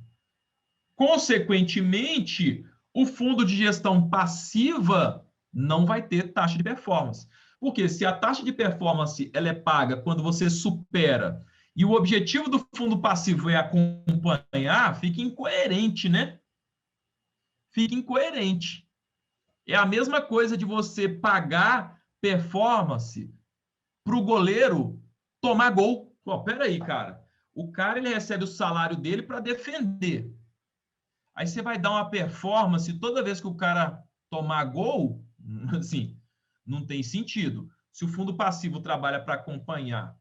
S1: Consequentemente, o fundo de gestão passiva não vai ter taxa de performance. Porque se a taxa de performance ela é paga quando você supera e o objetivo do fundo passivo é acompanhar, fica incoerente, né? Fica incoerente. É a mesma coisa de você pagar performance para o goleiro tomar gol. Peraí, cara. O cara ele recebe o salário dele para defender. Aí você vai dar uma performance toda vez que o cara tomar gol, assim, não tem sentido. Se o fundo passivo trabalha para acompanhar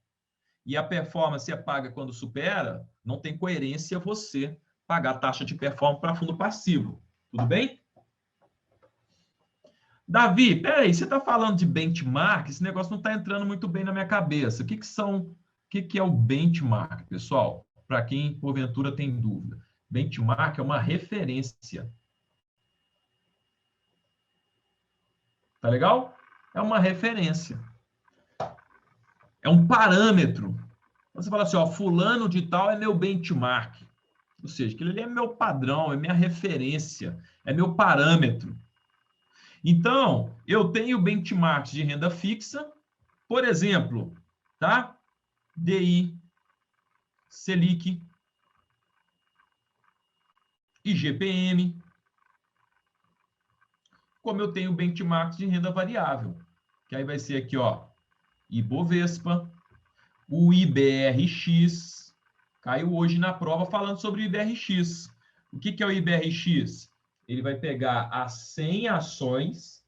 S1: e a performance é paga quando supera, não tem coerência você pagar taxa de performance para fundo passivo. Tudo bem? Davi, peraí, você está falando de benchmark? Esse negócio não está entrando muito bem na minha cabeça. O que é o benchmark, pessoal? Para quem, porventura, tem dúvida. Benchmark é uma referência. Tá legal? É uma referência. É um parâmetro. Você fala assim, fulano de tal é meu benchmark. Ou seja, aquilo ali é meu padrão, é minha referência, é meu parâmetro. Então, eu tenho benchmarks de renda fixa, por exemplo, tá? DI, Selic, IGPM, como eu tenho benchmarks de renda variável, que aí vai ser aqui, Ibovespa, o IBRX, caiu hoje na prova falando sobre o IBRX. O que é o IBRX? Ele vai pegar as 100 ações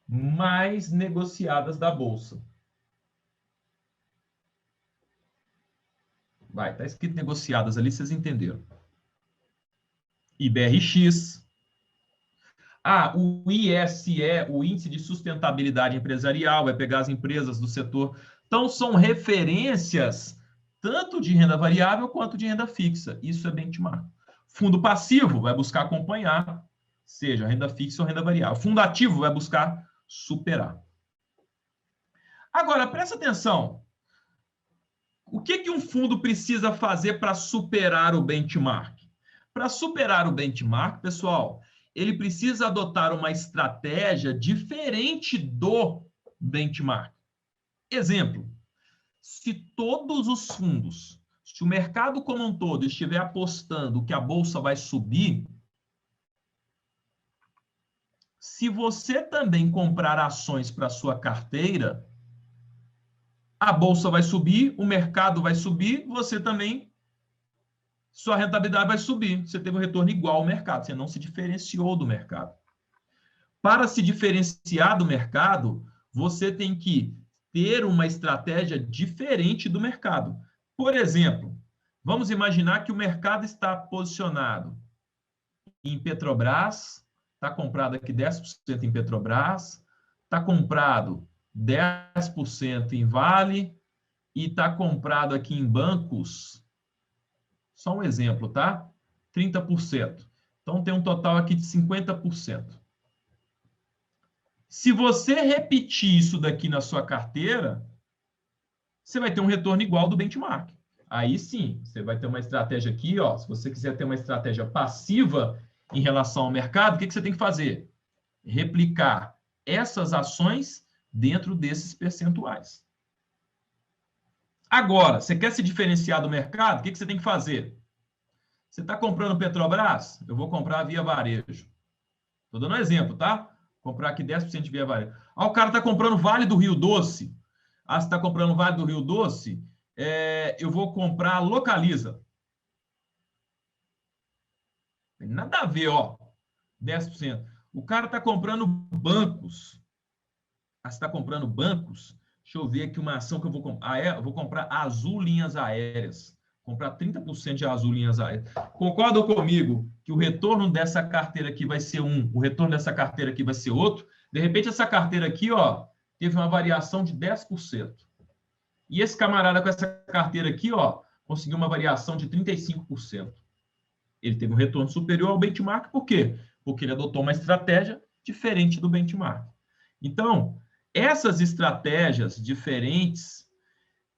S1: mais negociadas da Bolsa. Tá escrito negociadas ali, vocês entenderam. IBRX. O ISE, o Índice de Sustentabilidade Empresarial, vai pegar as empresas do setor. Então, são referências tanto de renda variável quanto de renda fixa. Isso é benchmark. Fundo passivo vai buscar acompanhar, seja renda fixa ou renda variável. Fundo ativo vai buscar superar. Agora, presta atenção. O que um fundo precisa fazer para superar o benchmark? Para superar o benchmark, pessoal, ele precisa adotar uma estratégia diferente do benchmark. Exemplo, se todos os fundos, se o mercado como um todo estiver apostando que a bolsa vai subir, se você também comprar ações para sua carteira, a bolsa vai subir, o mercado vai subir, você também, sua rentabilidade vai subir. Você teve um retorno igual ao mercado, você não se diferenciou do mercado. Para se diferenciar do mercado, você tem que ter uma estratégia diferente do mercado. Por exemplo, vamos imaginar que o mercado está posicionado em Petrobras, está comprado aqui 10% em Petrobras, está comprado 10% em Vale e está comprado aqui em bancos, só um exemplo, tá? 30%. Então, tem um total aqui de 50%. Se você repetir isso daqui na sua carteira, você vai ter um retorno igual do benchmark. Aí sim, você vai ter uma estratégia aqui, ó. Se você quiser ter uma estratégia passiva em relação ao mercado, o que você tem que fazer? Replicar essas ações dentro desses percentuais. Agora, você quer se diferenciar do mercado? O que você tem que fazer? Você está comprando Petrobras? Eu vou comprar via varejo. Estou dando um exemplo, tá? Comprar aqui 10% de via varejo. Ah, o cara está comprando Vale do Rio Doce. Ah, você está comprando Vale do Rio Doce? Eu vou comprar Localiza. Tem nada a ver, ó. 10%. O cara está comprando bancos. Ah, você está comprando bancos? Deixa eu ver aqui uma ação que eu vou comprar. Eu vou comprar Azul Linhas Aéreas. Comprar 30% de Azul Linhas Aéreas. Concordam comigo que o retorno dessa carteira aqui vai ser um, o retorno dessa carteira aqui vai ser outro? De repente, essa carteira aqui, ó, teve uma variação de 10%. E esse camarada com essa carteira aqui, ó, conseguiu uma variação de 35%. Ele teve um retorno superior ao benchmark, por quê? Porque ele adotou uma estratégia diferente do benchmark. Então, essas estratégias diferentes,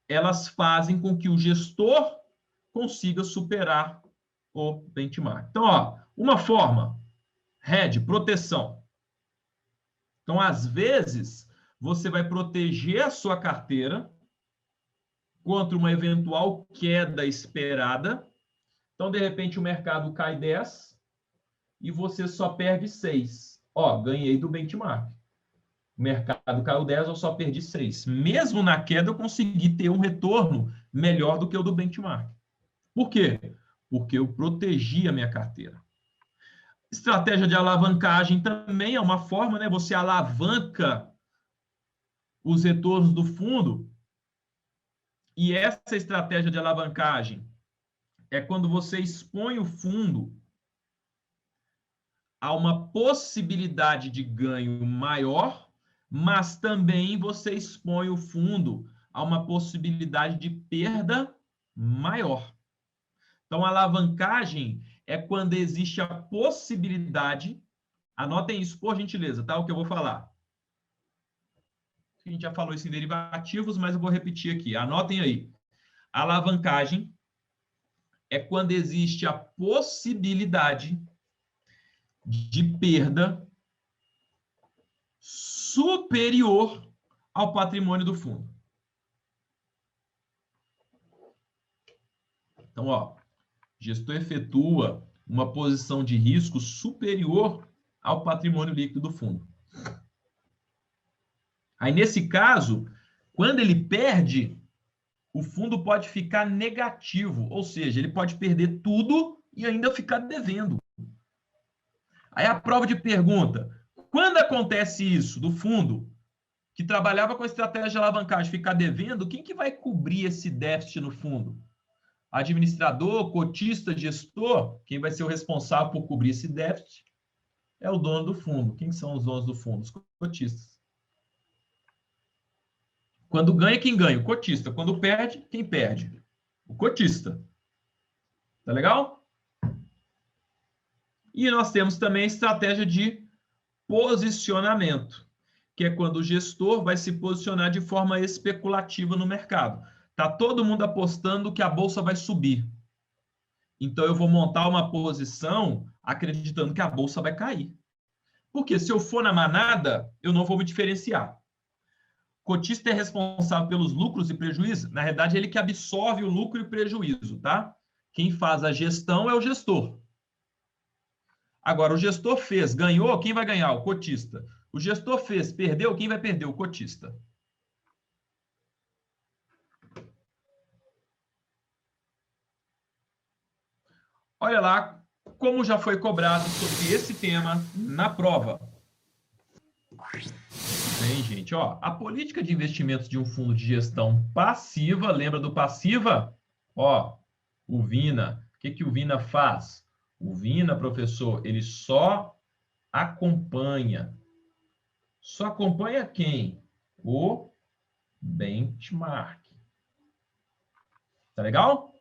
S1: elas fazem com que o gestor consiga superar o benchmark. Então, ó, uma forma, hedge, proteção. Então, às vezes, você vai proteger a sua carteira contra uma eventual queda esperada. Então, de repente, o mercado cai 10 e você só perde 6. Ó, ganhei do benchmark. O mercado caiu 10, eu só perdi 6. Mesmo na queda, eu consegui ter um retorno melhor do que o do benchmark. Por quê? Porque eu protegi a minha carteira. Estratégia de alavancagem também é uma forma, né? Você alavanca os retornos do fundo. E essa estratégia de alavancagem é quando você expõe o fundo a uma possibilidade de ganho maior, mas também você expõe o fundo a uma possibilidade de perda maior. Então, a alavancagem é quando existe a possibilidade, anotem isso por gentileza, tá? O que eu vou falar. A gente já falou isso em derivativos, mas eu vou repetir aqui. Anotem aí. A alavancagem é quando existe a possibilidade de perda superior ao patrimônio do fundo. Então, ó, gestor efetua uma posição de risco superior ao patrimônio líquido do fundo. Aí, nesse caso, quando ele perde, o fundo pode ficar negativo, ou seja, ele pode perder tudo e ainda ficar devendo. Aí a prova de pergunta, quando acontece isso do fundo, que trabalhava com a estratégia de alavancagem, ficar devendo, quem que vai cobrir esse déficit no fundo? Administrador, cotista, gestor, quem vai ser o responsável por cobrir esse déficit é o dono do fundo. Quem são os donos do fundo? Os cotistas. Quando ganha, quem ganha? O cotista. Quando perde, quem perde? O cotista. Tá legal? E nós temos também a estratégia de posicionamento. que é quando o gestor vai se posicionar de forma especulativa no mercado. Tá todo mundo apostando que a bolsa vai subir. Então eu vou montar uma posição acreditando que a bolsa vai cair. Porque se eu for na manada, eu não vou me diferenciar. Cotista é responsável pelos lucros e prejuízos? Na realidade, ele que absorve o lucro e prejuízo, tá? Quem faz a gestão é o gestor. Agora, o gestor fez, ganhou, quem vai ganhar? O cotista. O gestor fez, perdeu, quem vai perder? O cotista. Olha lá como já foi cobrado sobre esse tema na prova. Bem, gente, ó, a política de investimentos de um fundo de gestão passiva, lembra do passiva? Ó, o Vina, o que que o Vina faz? O Vina, professor, ele só acompanha. Só acompanha quem? O benchmark. Tá legal?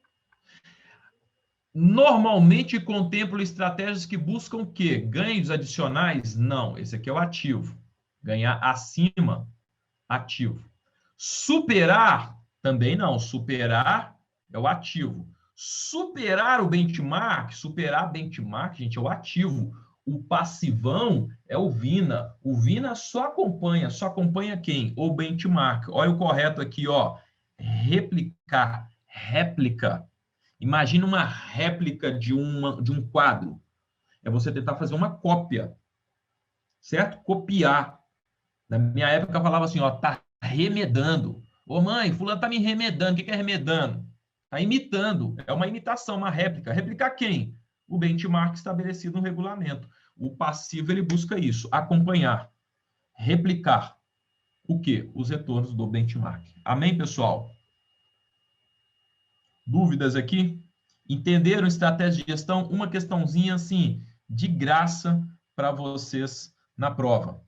S1: Normalmente contempla estratégias que buscam o quê? Ganhos adicionais? Não, esse aqui é o ativo. Ganhar acima, ativo. Superar? Também não. Superar é o ativo. Superar o benchmark, gente, é o ativo. O passivão é o Vina. O Vina só acompanha quem? O benchmark. Olha o correto aqui, ó. Replicar, réplica. Imagina uma réplica de um quadro. É você tentar fazer uma cópia, certo? Copiar. Na minha época eu falava assim, ó, tá remedando. Ô mãe, fulano tá me remedando. O que é remedando? Tá imitando. É uma imitação, uma réplica. Replicar quem? O benchmark estabelecido no regulamento. O passivo, ele busca isso, acompanhar, replicar. O quê? Os retornos do benchmark. Amém, pessoal? Dúvidas aqui? Entenderam estratégia de gestão? Uma questãozinha assim, de graça para vocês na prova.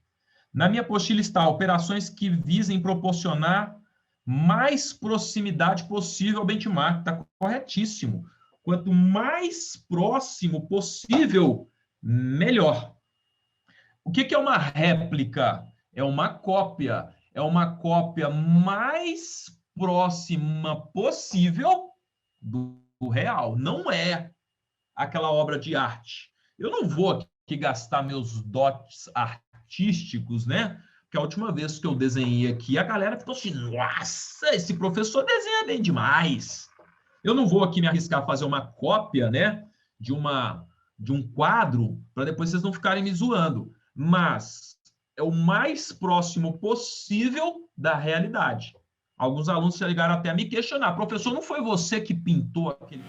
S1: Na minha apostila está operações que visem proporcionar mais proximidade possível ao benchmark. Está corretíssimo. Quanto mais próximo possível, melhor. O que é uma réplica? É uma cópia. É uma cópia mais próxima possível do real. Não é aquela obra de arte. Eu não vou aqui gastar meus dotes artísticos, né? Porque a última vez que eu desenhei aqui, a galera ficou assim, nossa, esse professor desenha bem demais. Eu não vou aqui me arriscar a fazer uma cópia, né, de um quadro, para depois vocês não ficarem me zoando. Mas é o mais próximo possível da realidade. Alguns alunos chegaram até a me questionar, professor, não foi você que pintou aquele